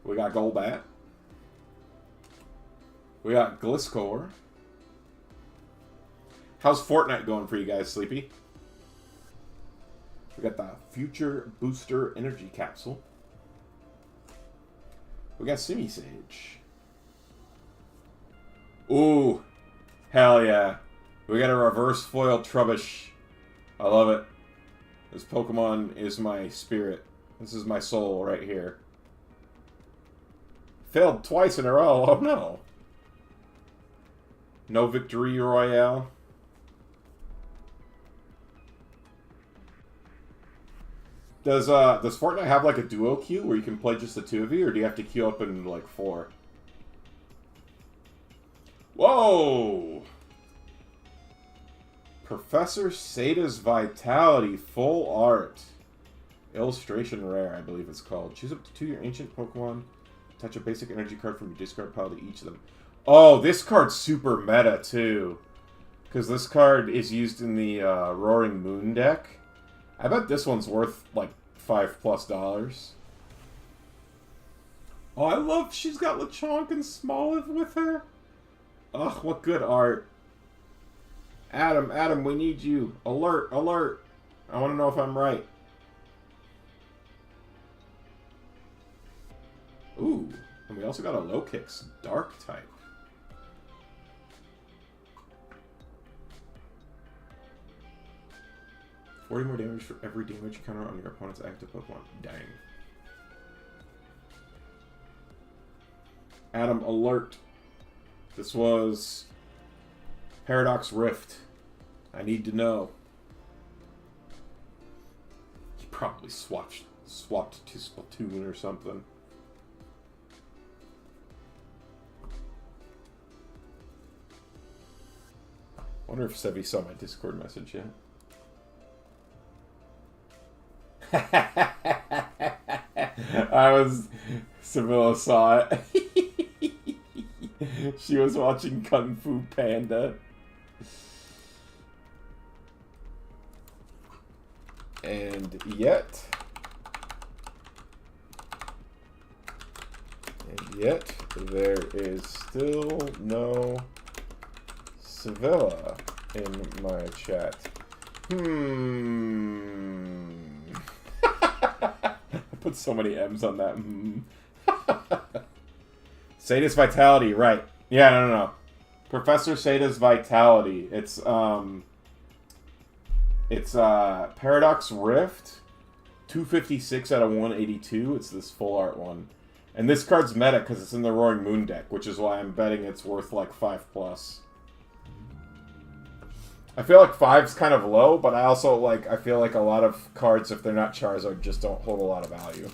We got Golbat. We got Gliscor. How's Fortnite going for you guys, Sleepy? We got the Future Booster Energy Capsule. We got Simisage. Ooh, hell yeah. We got a Reverse Foil Trubbish. I love it. This Pokemon is my spirit. This is my soul right here. Failed twice in a row. Oh no. No Victory Royale. Does Fortnite have like a duo queue where you can play just the two of you, or do you have to queue up in like 4? Whoa! Professor Sada's Vitality Full Art. Illustration Rare, I believe it's called. Choose up to 2 your ancient Pokemon. Attach a basic energy card from your discard pile to each of them. Oh, this card's super meta too. Because this card is used in the Roaring Moon deck. I bet this one's worth like $5+. Oh, I love she's got Lechonk and Smoliv with her. Ugh, what good art. Adam, we need you. Alert, alert. I want to know if I'm right. Ooh, and we also got a Low-Kicks Dark type. $40 more damage for every damage counter on your opponent's active Pokemon. Dang. Adam, alert. This was Paradox Rift. I need to know. He probably swapped to Splatoon or something. Wonder if Sevi saw my Discord message yet. Sevilla saw it. She was watching Kung Fu Panda. And yet there is still no Sevilla in my chat. I put so many M's on that. Sada's Vitality, right. Yeah, no. Professor Sada's Vitality. It's Paradox Rift. 256 out of 182. It's this full art one. And this card's meta because it's in the Roaring Moon deck, which is why I'm betting it's worth like 5+. I feel like 5's kind of low, but I also I feel like a lot of cards, if they're not Charizard, just don't hold a lot of value.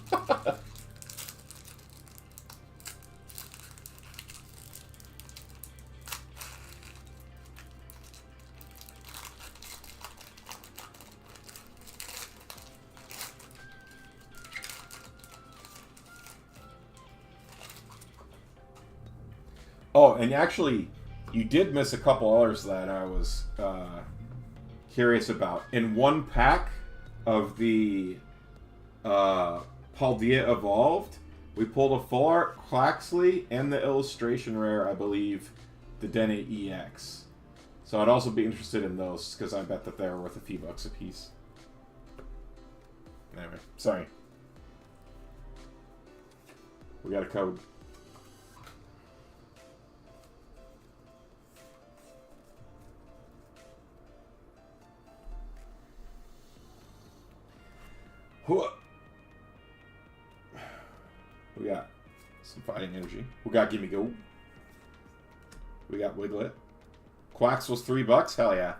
Oh, and actually, you did miss a couple others that I was curious about. In one pack of the Paldea Evolved, we pulled a full art Quaxley and the illustration rare, I believe, the Dene EX. So I'd also be interested in those, because I bet that they're worth a few bucks a piece. Anyway, sorry. We got a code. Hua. We got some fighting energy. We got Gimme Go. We got Wiglet. Quacks was $3. Hell yeah.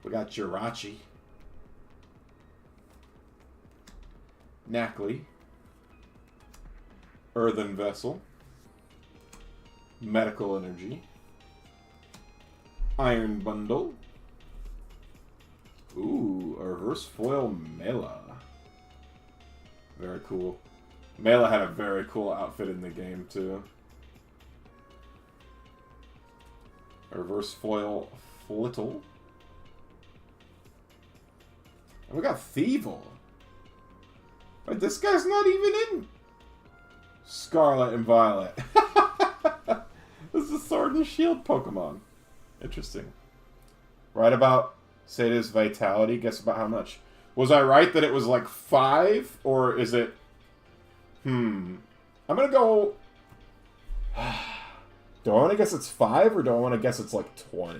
We got Jirachi. Knackley. Earthen Vessel. Medical Energy. Iron Bundle. Ooh, a reverse foil Mela. Very cool. Mela had a very cool outfit in the game, too. A reverse foil Flittle. And we got Thievel. Wait, this guy's not even in Scarlet and Violet. This is a Sword and Shield Pokemon. Interesting. Right about Seta's Vitality. Guess about how much? Was I right that it was like 5? Or is it... I'm gonna go... Do I want to guess it's 5 or do I want to guess it's like 20?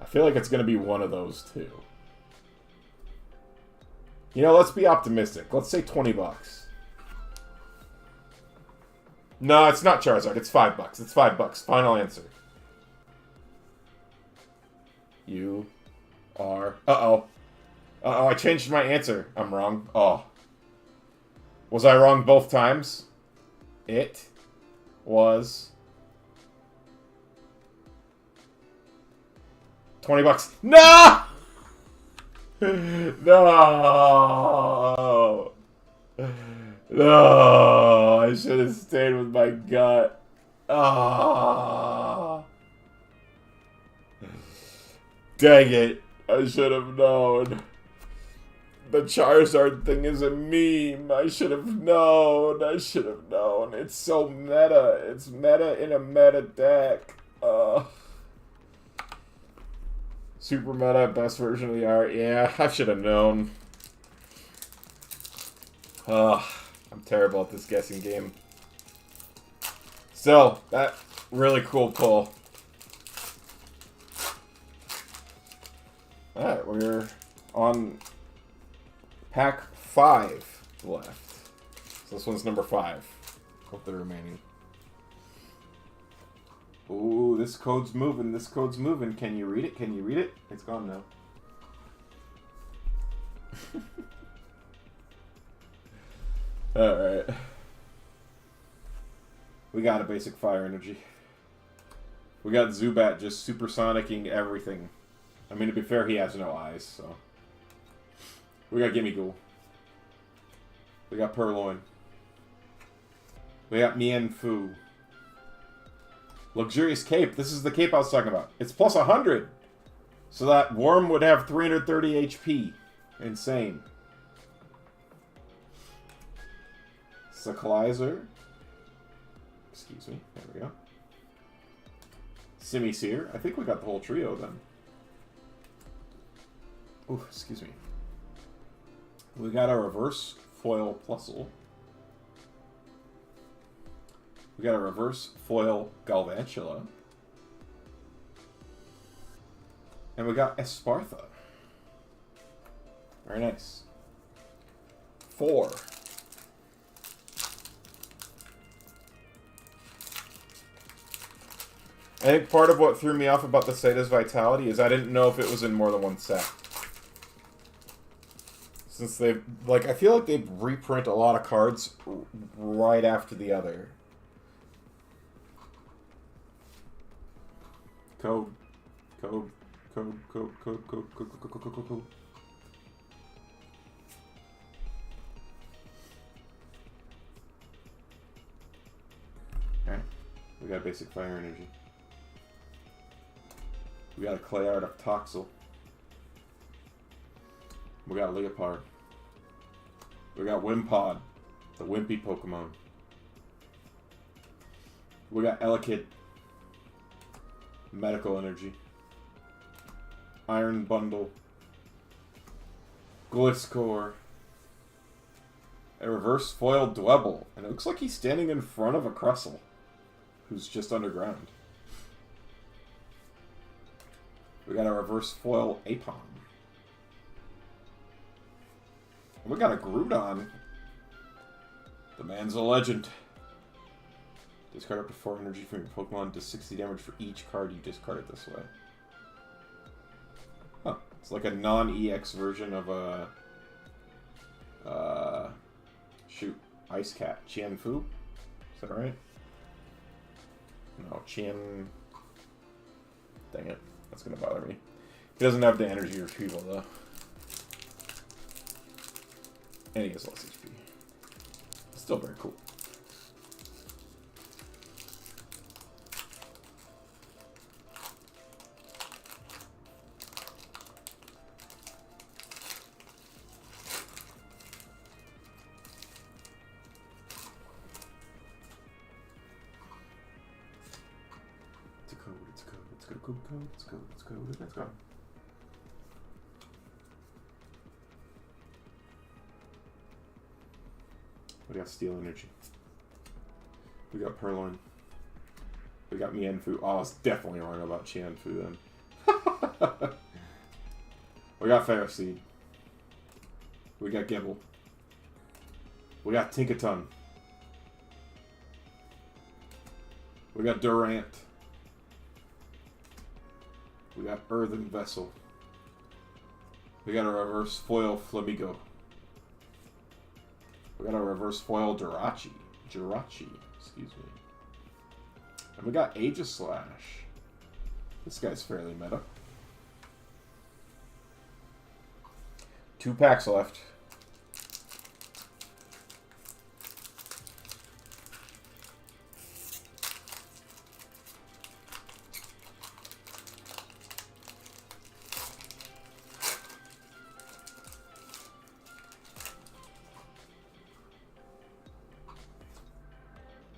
I feel like it's gonna be one of those two. You know, let's be optimistic. Let's say $20. No, it's not Charizard. It's $5. It's $5. Final answer. You are... Uh-oh. Uh-oh, I changed my answer. I'm wrong. Oh. Was I wrong both times? It was... $20. No! No! No! I should have stayed with my gut. Ah! Dang it. I should have known. The Charizard thing is a meme. I should have known. I should have known. It's so meta. It's meta in a meta deck. Super meta, best version of the art. Yeah, I should have known. I'm terrible at this guessing game. So, that really cool pull. Alright, we're on pack 5 left. So this one's number 5 of the remaining. Ooh, this code's moving. This code's moving. Can you read it? Can you read it? It's gone now. Alright. We got a basic fire energy. We got Zubat just supersonicking everything. I mean, to be fair, he has no eyes, so... We got Gimme Ghoul. We got Purloin. We got Mienfoo. Luxurious Cape. This is the cape I was talking about. It's plus 100. So that worm would have 330 HP. Insane. Cyclizer. Excuse me. There we go. Simisear. I think we got the whole trio then. Ooh, excuse me. We got a reverse foil Plusle. We got a reverse foil Galvantula. And we got Espartha. Very nice. 4. I think part of what threw me off about the Seta's Vitality is I didn't know if it was in more than one set. Since they've, like, I feel like they reprint a lot of cards right after the other. Code. Code. Code. Code. Code. Code. Code. Code. Code. Code. Code. Code. Okay. We got a basic fire energy. We got a clay art of Toxel. We got Leopard. We got Wimpod, the wimpy Pokemon. We got Elekid. Medical Energy. Iron Bundle. Gliscor. A reverse foiled Dwebble. And it looks like he's standing in front of a Crustle, who's just underground. We got a reverse foil Apom. We got a Groudon. The man's a legend. Discard up to 4 energy from your Pokemon. Does 60 damage for each card you discard it this way. Huh. It's like a non-EX version of a... shoot. Ice Cat. Qianfu? Is that right? No, Qian... Dang it. That's gonna bother me. He doesn't have the energy retrieval, though. And he has less HP. Still very cool. Let's go. We got Steel Energy. We got Purloin. We got Mienfu. Oh, I was definitely wrong about Qianfu then. We got Ferroseed. We got Gibble. We got Tinkaton. We got Durant. We got Earthen Vessel. We got a reverse foil Flamigo. We got a reverse foil Jirachi, excuse me. And we got Aegislash. This guy's fairly meta. 2 packs left.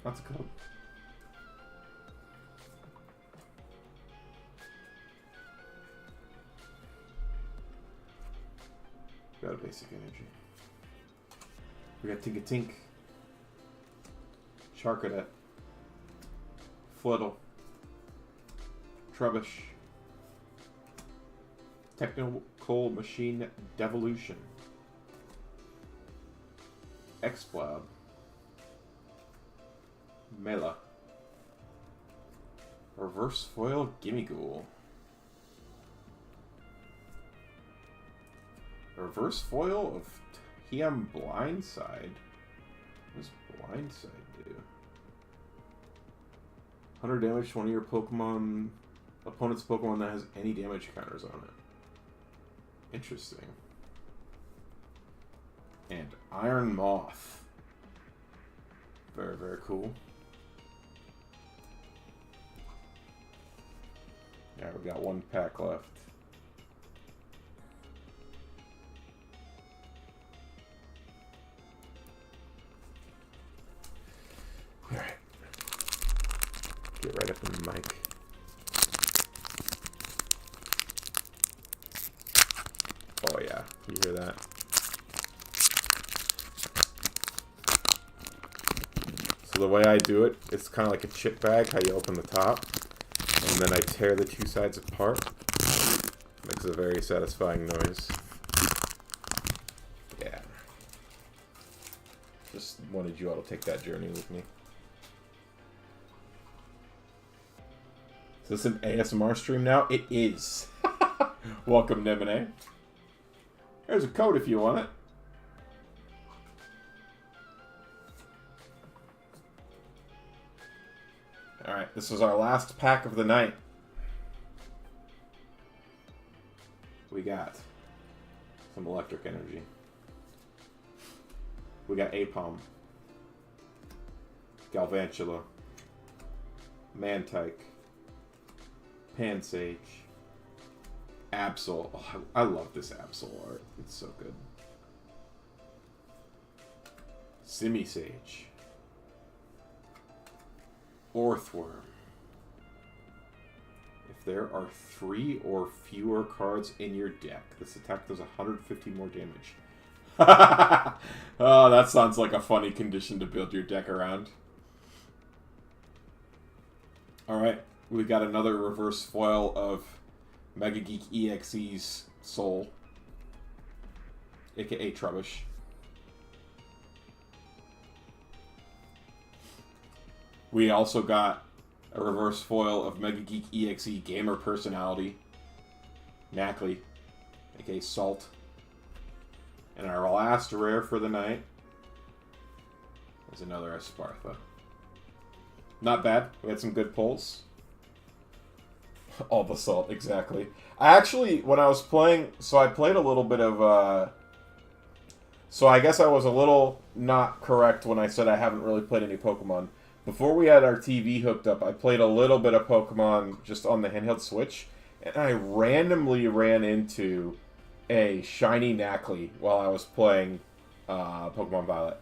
That's a code. Got a basic energy. We got Tinkatink, Charcadet, Flittle, Trubbish, Technical Machine Devolution, Exploud, Mela, Reverse Foil Gimmighoul, Reverse Foil of TM Blindside. What does Blindside do? 100 damage to one of your Pokemon, opponent's Pokemon that has any damage counters on it. Interesting. And Iron Moth. Very, very cool. Yeah, we got 1 pack left. Alright. Get right up in the mic. Oh yeah, you hear that? So the way I do it, it's kind of like a chip bag, how you open the top. And then I tear the 2 sides apart. Makes a very satisfying noise. Yeah. Just wanted you all to take that journey with me. Is this an ASMR stream now? It is. Welcome, Nemine. There's a code if you want it. Alright, this is our last pack of the night. We got some electric energy. We got Apom, Galvantula, Mantike, Pansage, Absol. Oh, I love this Absol art. It's so good. Simisage. Orthworm. If there are 3 or fewer cards in your deck, this attack does 150 more damage. Oh, that sounds like a funny condition to build your deck around. Alright, we got another reverse foil of Mega Geek EXE's Soul, aka Trubbish. We also got a reverse foil of Mega Geek EXE Gamer Personality, Knackley, aka Salt. And our last rare for the night is another Espartha. Not bad. We had some good pulls. All the salt, exactly. I actually, when I was playing, so I played a little bit of, so I guess I was a little not correct when I said I haven't really played any Pokemon. Before we had our TV hooked up, I played a little bit of Pokemon just on the handheld Switch, and I randomly ran into a shiny Knackley while I was playing Pokemon Violet.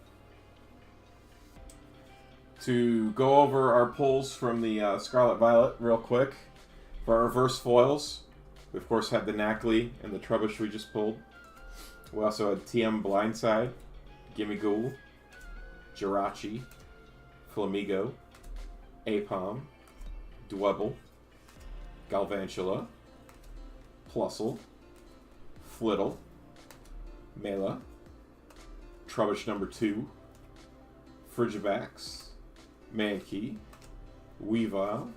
To go over our pulls from the Scarlet Violet real quick, for our reverse foils, we of course had the Knackley and the Trubbish we just pulled. We also had TM Blindside, Gimmighoul, Jirachi, Flamigo, Apom, Dwebble, Galvantula, Plusle, Flittle, Mela, Trubbish number 2, Frigivax, Mankey, Weavile,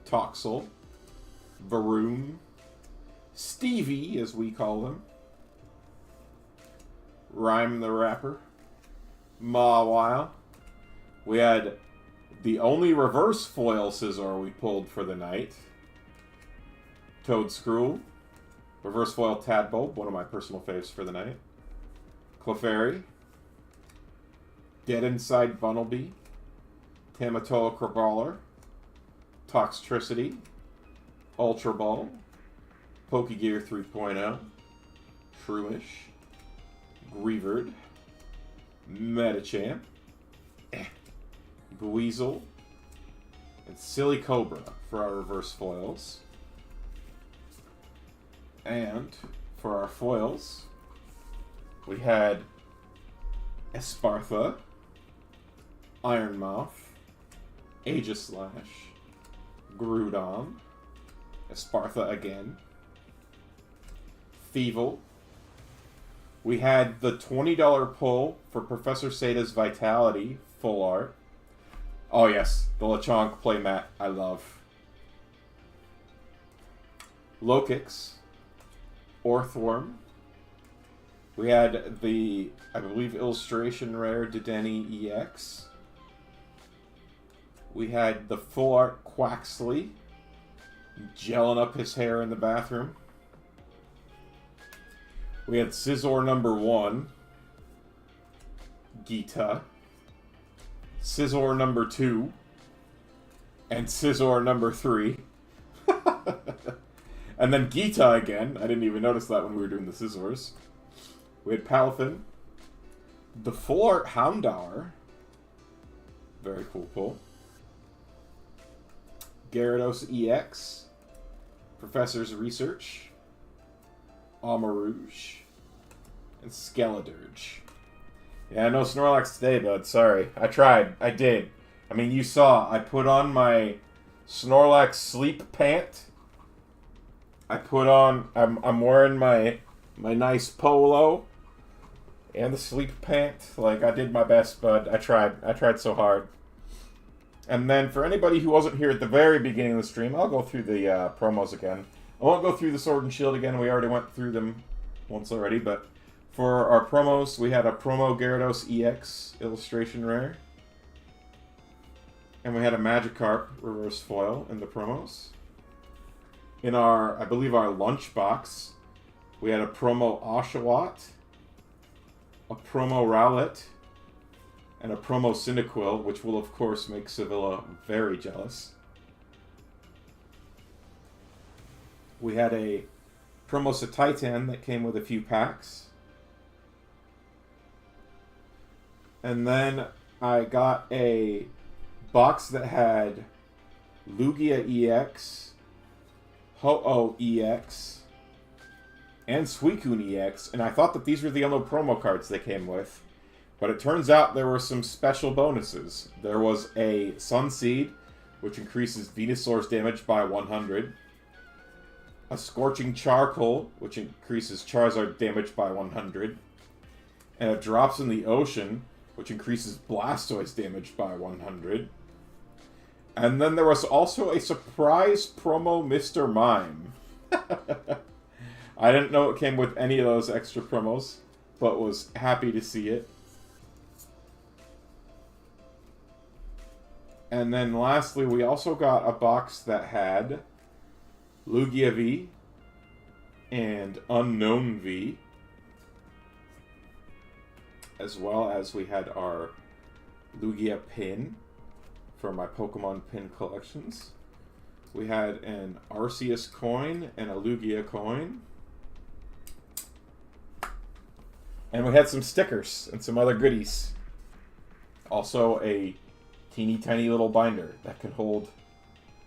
Toxel, Varoom, Stevie, as we call him, Rhyme the Rapper, Mawile. We had the only reverse foil Scizor we pulled for the night, Toedscruel, reverse foil Tadbulb, one of my personal faves for the night, Clefairy, Dead Inside Bunnelby, Tamatoa Crabrawler, Toxtricity, Ultra Ball, Pokegear 3.0, Shroomish, Greavard, Metachamp, Buizel, and Silly Cobra for our reverse foils. And for our foils, we had Espartha, Ironmouth, Aegislash, Groudon, Espartha again, Thievul. We had the $20 pull for Professor Sada's Vitality full art. Oh yes, the Lechonk playmat I love. Lokix, Orthworm. We had the, I believe, illustration rare Dedenne EX. We had the full art Quaxley, gelling up his hair in the bathroom. We had Scizor number 1, Gita, Scizor number 2, and Scizor number 3. And then Gita again. I didn't even notice that when we were doing the Scizors. We had Palafin, the full art Houndour, very cool pull, Gyarados EX, Professor's Research, Amarouge, and Skeledirge. Yeah, no Snorlax today, bud. Sorry. I tried. I did. I mean, you saw. I put on my Snorlax sleep pant. I put on... I'm wearing my nice polo and the sleep pant. Like, I did my best, bud. I tried. I tried so hard. And then, for anybody who wasn't here at the very beginning of the stream, I'll go through the promos again. I won't go through the Sword and Shield again. We already went through them once already. But for our promos, we had a promo Gyarados EX illustration rare. And we had a Magikarp reverse foil in the promos. In our, I believe, our lunchbox, we had a promo Oshawott, a promo Rowlet, and a promo Cyndaquil, which will, of course, make Sevilla very jealous. We had a promo Titan that came with a few packs. And then I got a box that had Lugia EX, Ho-Oh EX, and Suicune EX, and I thought that these were the only promo cards they came with. But it turns out there were some special bonuses. There was a Sunseed, which increases Venusaur's damage by 100. A Scorching Charcoal, which increases Charizard damage by 100. And a Drops in the Ocean, which increases Blastoise damage by 100. And then there was also a surprise promo Mr. Mime. I didn't know it came with any of those extra promos, but was happy to see it. And then lastly, we also got a box that had Lugia V and Unknown V, as well as we had our Lugia pin for my Pokemon pin collections. We had an Arceus coin and a Lugia coin. And we had some stickers and some other goodies. Also a teeny tiny little binder that could hold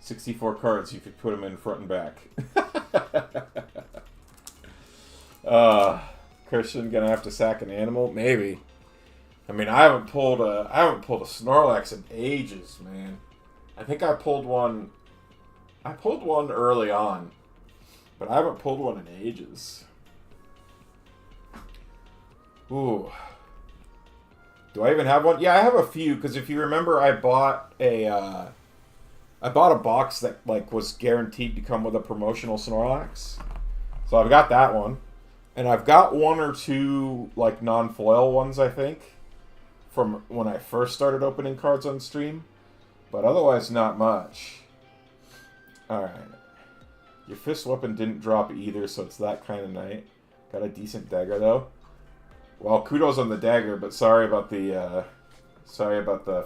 64 cards. You could put them in front and back. Christian gonna have to sack an animal? Maybe. I mean, I haven't pulled a Snorlax in ages, man. I think I pulled one. I pulled one early on, but I haven't pulled one in ages. Ooh. Do I even have one? Yeah, I have a few, because if you remember, I bought a box that like was guaranteed to come with a promotional Snorlax. So I've got that one. And I've got one or two like non-foil ones, I think, from when I first started opening cards on stream. But otherwise, not much. Alright. Your fist weapon didn't drop either, so it's that kind of night. Got a decent dagger, though. Well, kudos on the dagger, but sorry about the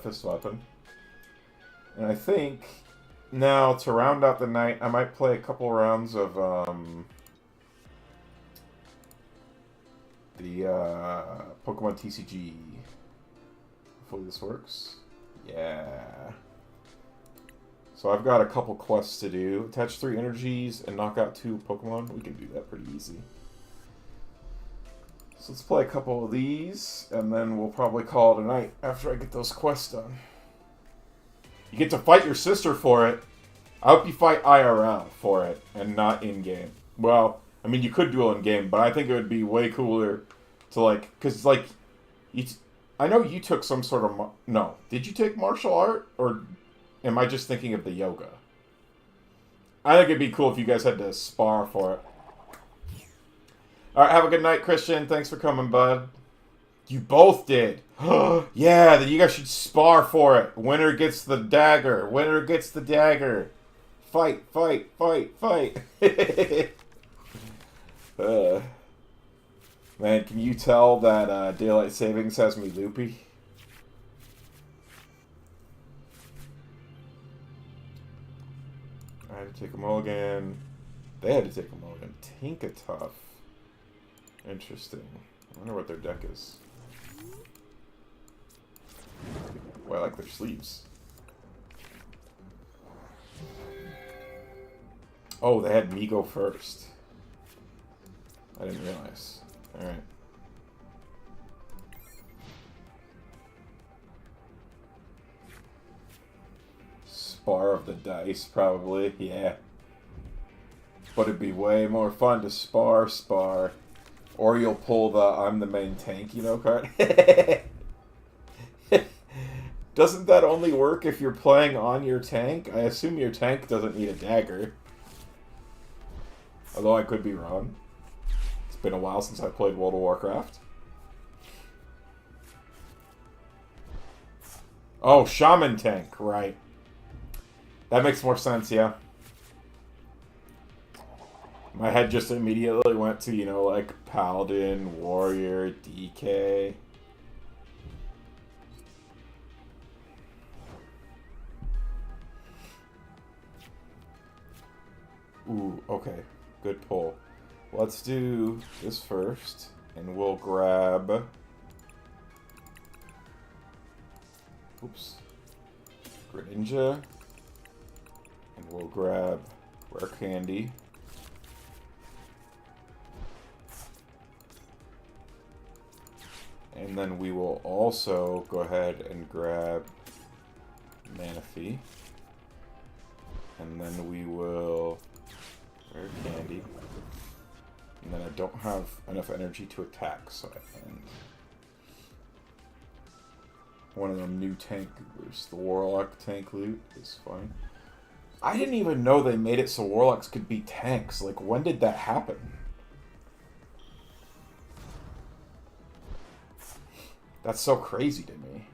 fist weapon. And I think now to round out the night, I might play a couple rounds of the Pokemon TCG. Hopefully this works. Yeah. So I've got a couple quests to do. Attach 3 energies and knock out 2 Pokemon. We can do that pretty easy. So let's play a couple of these, and then we'll probably call it a night after I get those quests done. You get to fight your sister for it. I hope you fight IRL for it, and not in-game. Well, I mean, you could duel in-game, but I think it would be way cooler to, like... Because, like, I know you took some sort of... No. Did you take martial art? Or am I just thinking of the yoga? I think it'd be cool if you guys had to spar for it. Alright, have a good night, Christian. Thanks for coming, bud. You both did. Yeah, then you guys should spar for it. Winner gets the dagger. Winner gets the dagger. Fight, fight, fight, fight. Man, can you tell that Daylight Savings has me loopy? I had to take a mulligan. They had to take a mulligan. Tinkatuff. Interesting. I wonder what their deck is. Well, I like their sleeves. Oh, they had me go first. I didn't realize. Alright. Spar of the dice, probably. Yeah. But it'd be way more fun to spar. Or you'll pull the I'm the main tank, you know, card. Doesn't that only work if you're playing on your tank? I assume your tank doesn't need a dagger. Although I could be wrong. It's been a while since I played World of Warcraft. Oh, Shaman tank, right. That makes more sense, yeah. My head just immediately went to, you know, like, Paladin, Warrior, DK. Ooh, okay. Good pull. Let's do this first, and we'll grab... Oops. Greninja. And we'll grab Rare Candy. And then we will also go ahead and grab Manaphy. And then we will... Rare Candy. And then I don't have enough energy to attack, so I end. One of them new tank goobers. The Warlock tank loot is fine. I didn't even know they made it so Warlocks could be tanks. Like, when did that happen? That's so crazy to me.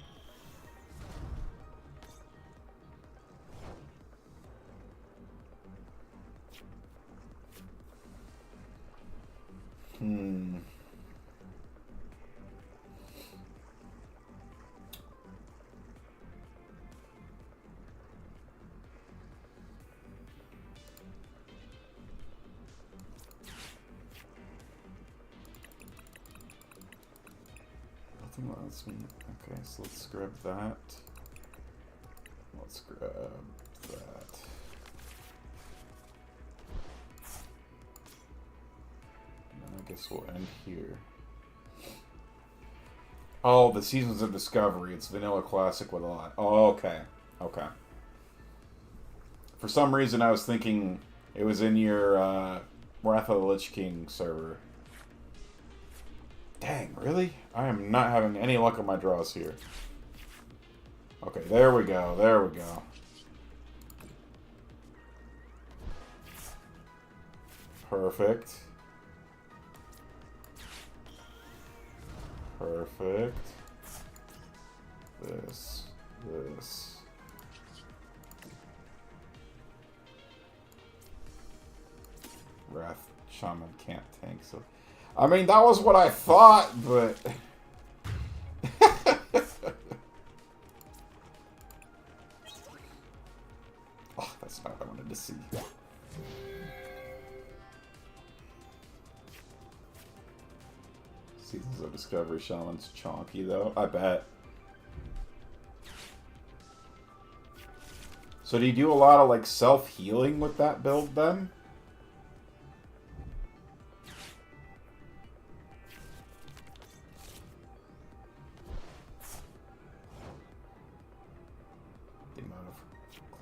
Okay, so let's grab that. Let's grab that. And I guess we'll end here. Oh, the Seasons of Discovery. It's Vanilla Classic with a lot. Oh, okay. Okay. For some reason, I was thinking it was in your Wrath of the Lich King server. Dang, really? I am not having any luck on my draws here. Okay, there we go. There we go. Perfect. Perfect. This. Wrath Shaman can't tank, so... I mean, that was what I thought, but... Oh, that's not what I wanted to see. Seasons of Discovery Shaman's chonky, though. I bet. So do you do a lot of, like, self-healing with that build, then?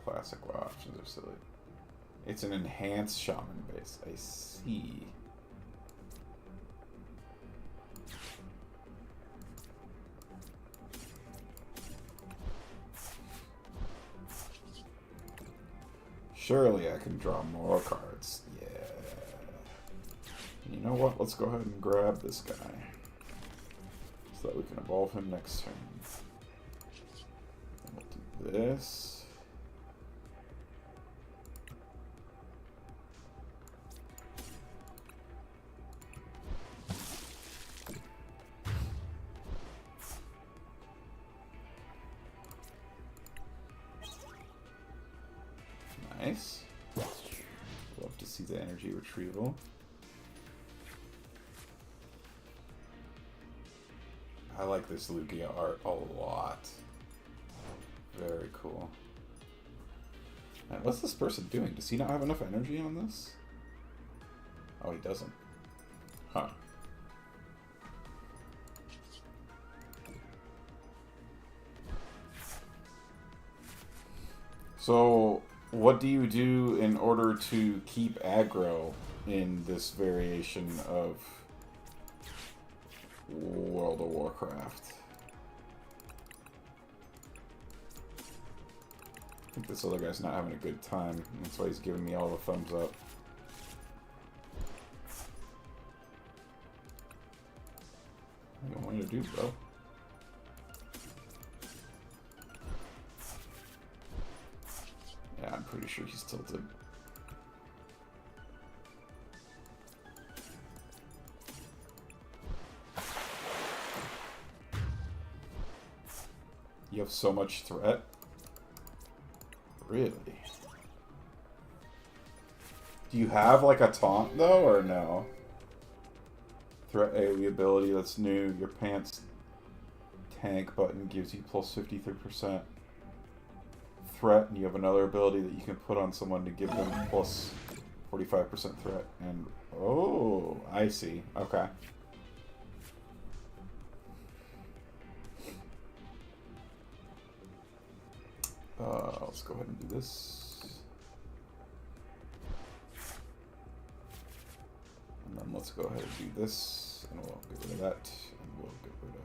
Classic options are silly. It's an enhanced shaman base. I see. Surely I can draw more cards. Yeah. You know what? Let's go ahead and grab this guy. So that we can evolve him next turn. And we'll do this. Nice. Love to see the energy retrieval. I like this Lugia art a lot. Very cool. And what's this person doing? Does he not have enough energy on this? Oh, he doesn't. Huh. So... what do you do in order to keep aggro in this variation of World of Warcraft? I think this other guy's not having a good time. That's why he's giving me all the thumbs up. What do you want me to do, bro? Yeah, I'm pretty sure he's tilted. You have so much threat? Really? Do you have like a taunt though, or no? Threat AoE ability that's new. Your pants tank button gives you plus 53% threat, and you have another ability that you can put on someone to give them plus 45% threat. And oh, I see. Okay. Let's go ahead and do this. And then let's go ahead and do this, and we'll get rid of that, and we'll get rid of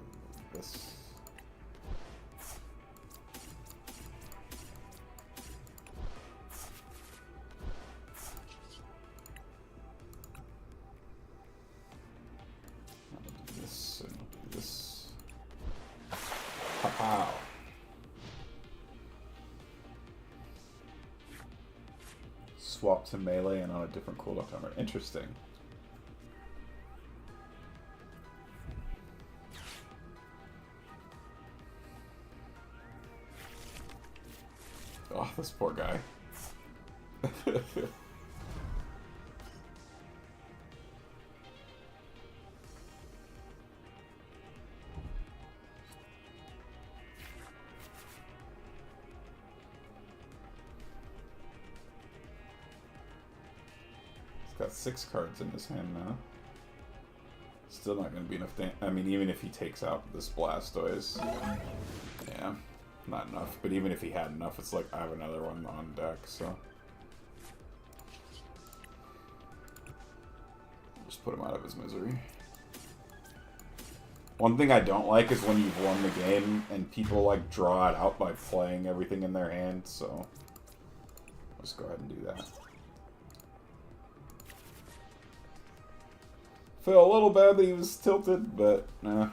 this. swap to melee and on a different cooldown timer. Interesting. Oh, this poor guy. Got 6 cards in his hand now. Still not going to be enough. I mean, even if he takes out this Blastoise, yeah, not enough. But even if he had enough, it's like I have another one on deck, so just put him out of his misery. One thing I don't like is when you've won the game and people like draw it out by playing everything in their hand. So let's go ahead and do that. Feel a little bad that he was tilted, but nah,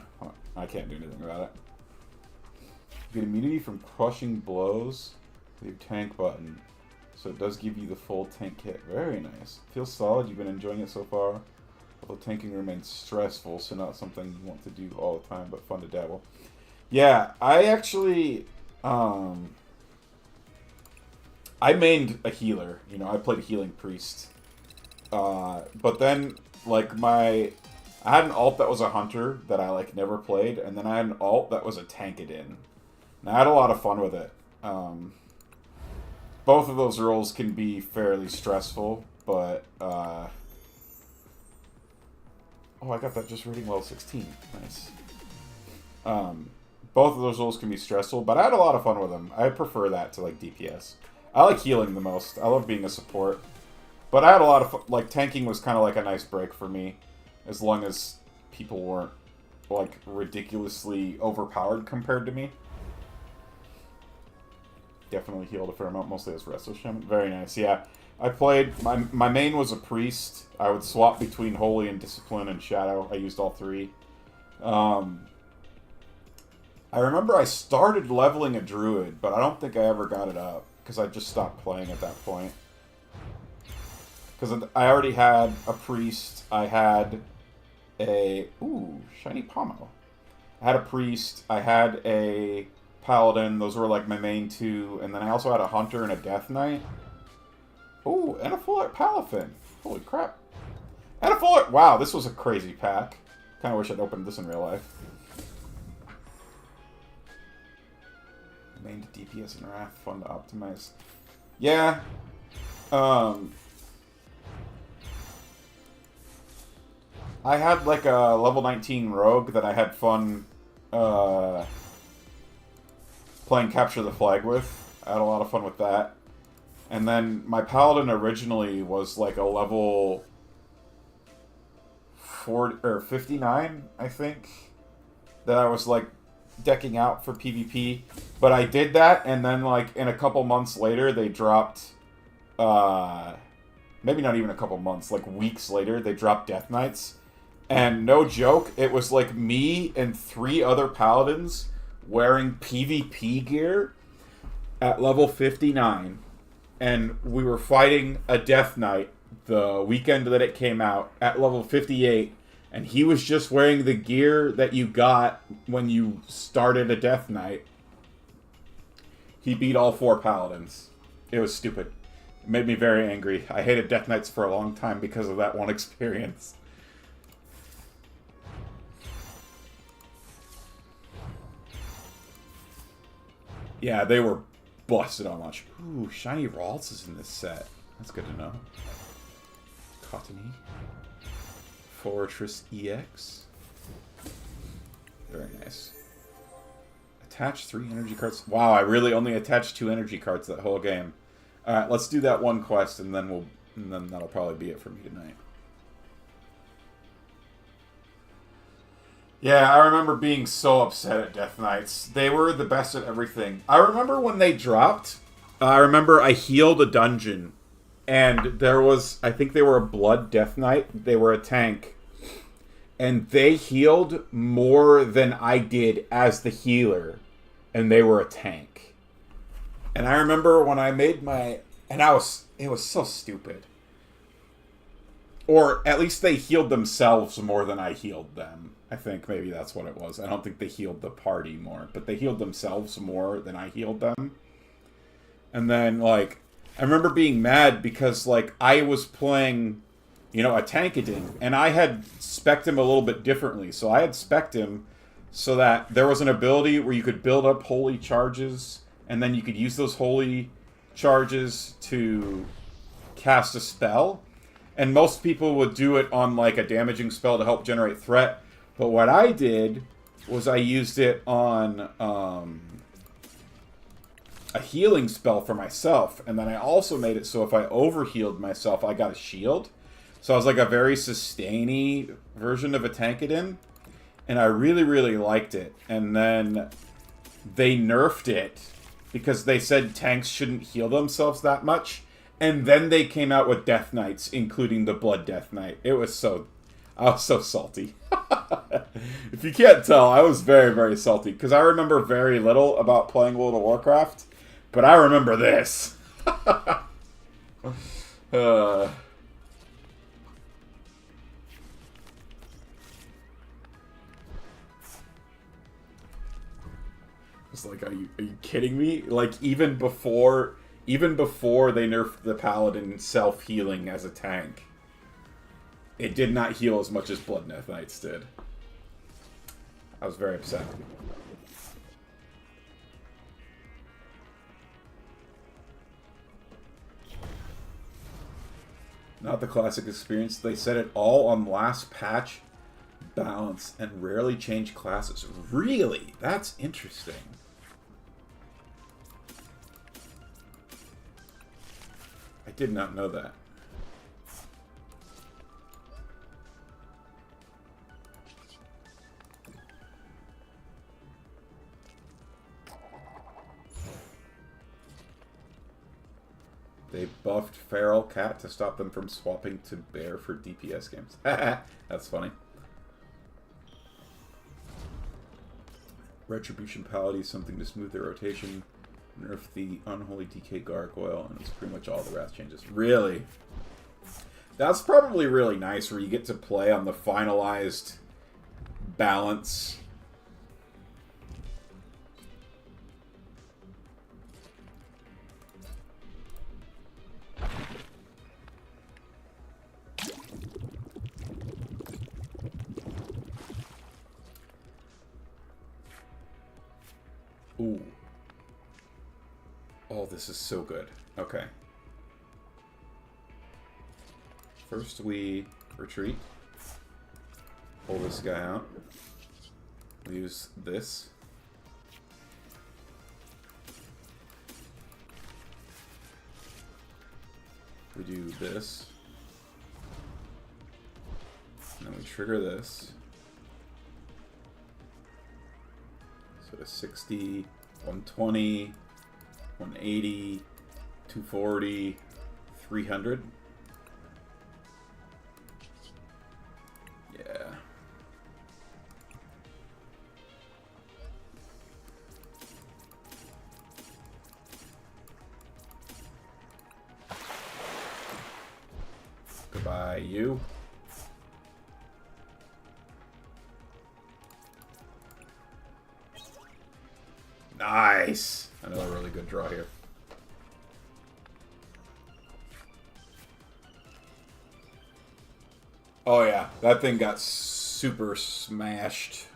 I can't do anything about it. Get immunity from crushing blows with your tank button. So it does give you the full tank hit. Very nice. Feels solid. You've been enjoying it so far. Although tanking remains stressful, so not something you want to do all the time, but fun to dabble. Yeah, I actually... I mained a healer. You know, I played a healing priest. But then... like, I had an alt that was a hunter that I, like, never played, and then I had an alt that was a tankadin. And I had a lot of fun with it. Both of those roles can be fairly stressful, but, oh, I got that just reading level 16. Nice. Both of those roles can be stressful, but I had a lot of fun with them. I prefer that to, like, DPS. I like healing the most. I love being a support. But I had a lot of fun. Like, tanking was kind of like a nice break for me. As long as people weren't, like, ridiculously overpowered compared to me. Definitely healed a fair amount, mostly as Restless Shaman. Very nice, yeah. I played, my main was a priest. I would swap between Holy and Discipline and Shadow. I used all 3. I remember I started leveling a Druid, but I don't think I ever got it up. Because I just stopped playing at that point. Because I already had a priest, I had a... ooh, shiny Pomo. I had a priest, I had a paladin, those were like my main 2, and then I also had a hunter and a death knight. Ooh, and a full art Palafin. Holy crap. And a full art... wow, this was a crazy pack. Kind of wish I'd opened this in real life. Main to DPS and Wrath, fun to optimize. Yeah. I had like a level 19 rogue that I had fun playing Capture the Flag with. I had a lot of fun with that. And then my paladin originally was like a level 40 or 59, I think, that I was like decking out for PvP. But I did that, and then like in a couple months later they dropped maybe not even a couple months, like weeks later, they dropped Death Knights. And no joke, it was like me and 3 other paladins wearing PvP gear at level 59. And we were fighting a Death Knight the weekend that it came out at level 58. And he was just wearing the gear that you got when you started a Death Knight. He beat all 4 paladins. It was stupid. It made me very angry. I hated Death Knights for a long time because of that one experience. Yeah, they were busted on launch. Ooh, Shiny Ralts is in this set. That's good to know. Cottony. Fortress EX. Very nice. Attach 3 energy cards. Wow, I really only attached 2 energy cards that whole game. Alright, let's do that one quest and then that'll probably be it for me tonight. Yeah, I remember being so upset at Death Knights. They were the best at everything. I remember when they dropped, I remember I healed a dungeon, and there was, I think they were a Blood Death Knight. They were a tank. And they healed more than I did as the healer, and they were a tank. And I remember when I made my And it was so stupid. Or at least they healed themselves more than I healed them. I think maybe that's what it was. I don't think they healed the party more, but they healed themselves more than I healed them. And then, like, I remember being mad because, like, I was playing, you know, a Tankadin, and I had spec'd him a little bit differently. So I had spec'd him so that there was an ability where you could build up holy charges, and then you could use those holy charges to cast a spell. And most people would do it on, like, a damaging spell to help generate threat. But what I did was I used it on a healing spell for myself. And then I also made it so if I overhealed myself, I got a shield. So I was like a very sustain-y version of a Tankadin. And I really, really liked it. And then they nerfed it because they said tanks shouldn't heal themselves that much. And then they came out with Death Knights, including the Blood Death Knight. I was so salty. If you can't tell, I was very, very salty. Because I remember very little about playing World of Warcraft. But I remember this. It's like, are you kidding me? Like, even before they nerfed the Paladin self-healing as a tank, it did not heal as much as Blood Death Knights did. I was very upset. Not the classic experience. They set it all on last patch balance and rarely change classes. Really? That's interesting. I did not know that. They buffed Feral Cat to stop them from swapping to Bear for DPS games. That's funny. Retribution Paladin is something to smooth their rotation. Nerf the Unholy DK Gargoyle, and it's pretty much all the Wrath changes. Really? That's probably really nice, where you get to play on the finalized balance. Ooh. Oh, this is so good. Okay. First we retreat. Pull this guy out. We use this. We do this. And then we trigger this. So to 60, 120, 180, 240, 300. Yeah. Goodbye, you. Nice. Another really good draw here. Oh yeah, that thing got super smashed.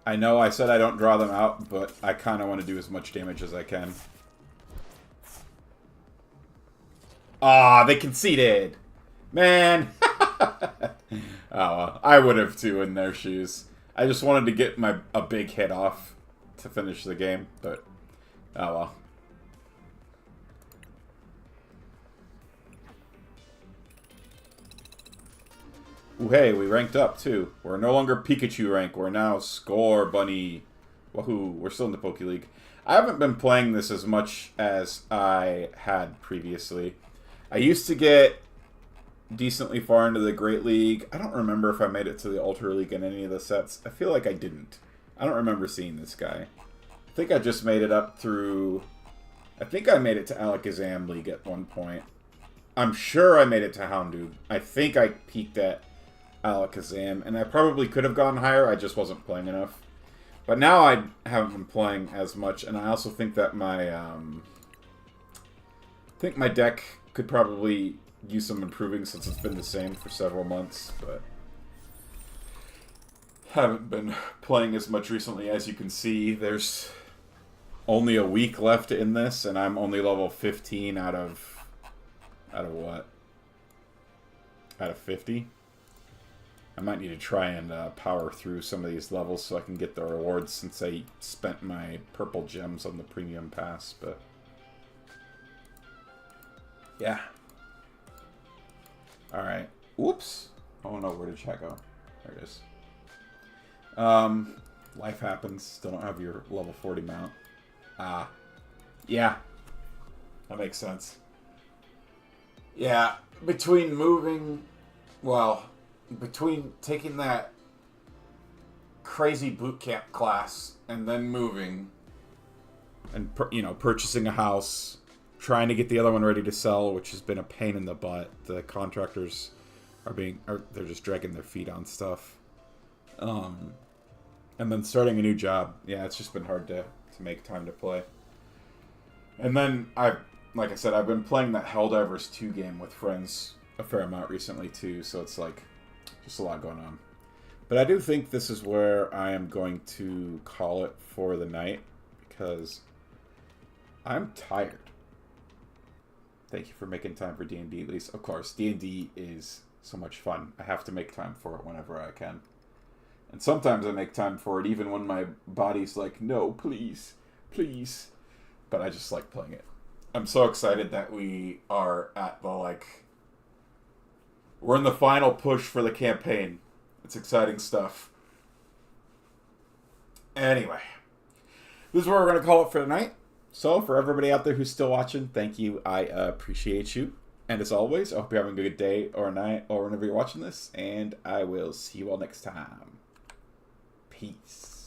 I know I said I don't draw them out, but I kind of want to do as much damage as I can. Ah, they conceded. Man. Oh, well, I would have too in their shoes. I just wanted to get a big hit off to finish the game, but oh well. Ooh, hey, we ranked up too. We're no longer Pikachu rank. We're now Score Bunny. Woohoo! We're still in the Poke League. I haven't been playing this as much as I had previously. I used to get decently far into the Great League. I don't remember if I made it to the Ultra League in any of the sets. I feel like I didn't. I don't remember seeing this guy. I think I just made it up through... I think I made it to Alakazam League at one point. I'm sure I made it to Houndoom. I think I peaked at Alakazam, and I probably could have gone higher. I just wasn't playing enough. But now I haven't been playing as much, and I also think that my deck could probably use some improving since it's been the same for several months, but haven't been playing as much recently. As you can see, there's only a week left in this, and I'm only level 15 out of what? Out of 50? I might need to try and power through some of these levels so I can get the rewards since I spent my purple gems on the premium pass, but yeah. Alright. Whoops. Oh no, where did chat go? There it is. Life happens. Still don't have your level 40 mount. Yeah. That makes sense. Yeah, between taking that crazy boot camp class and then moving and purchasing a house, trying to get the other one ready to sell, which has been a pain in the butt. The contractors they're just dragging their feet on stuff. And then starting a new job. Yeah, it's just been hard to make time to play. And then like I said, I've been playing that Helldivers 2 game with friends a fair amount recently too, so it's like just a lot going on. But I do think this is where I am going to call it for the night because I'm tired. Thank you for making time for D&D, at least. Of course, D&D is so much fun. I have to make time for it whenever I can. And sometimes I make time for it even when my body's like, no, please, please. But I just like playing it. I'm so excited that we are at we're in the final push for the campaign. It's exciting stuff. Anyway, this is where we're going to call it for tonight. So, for everybody out there who's still watching, thank you. I appreciate you. And as always, I hope you're having a good day or night or whenever you're watching this. And I will see you all next time. Peace.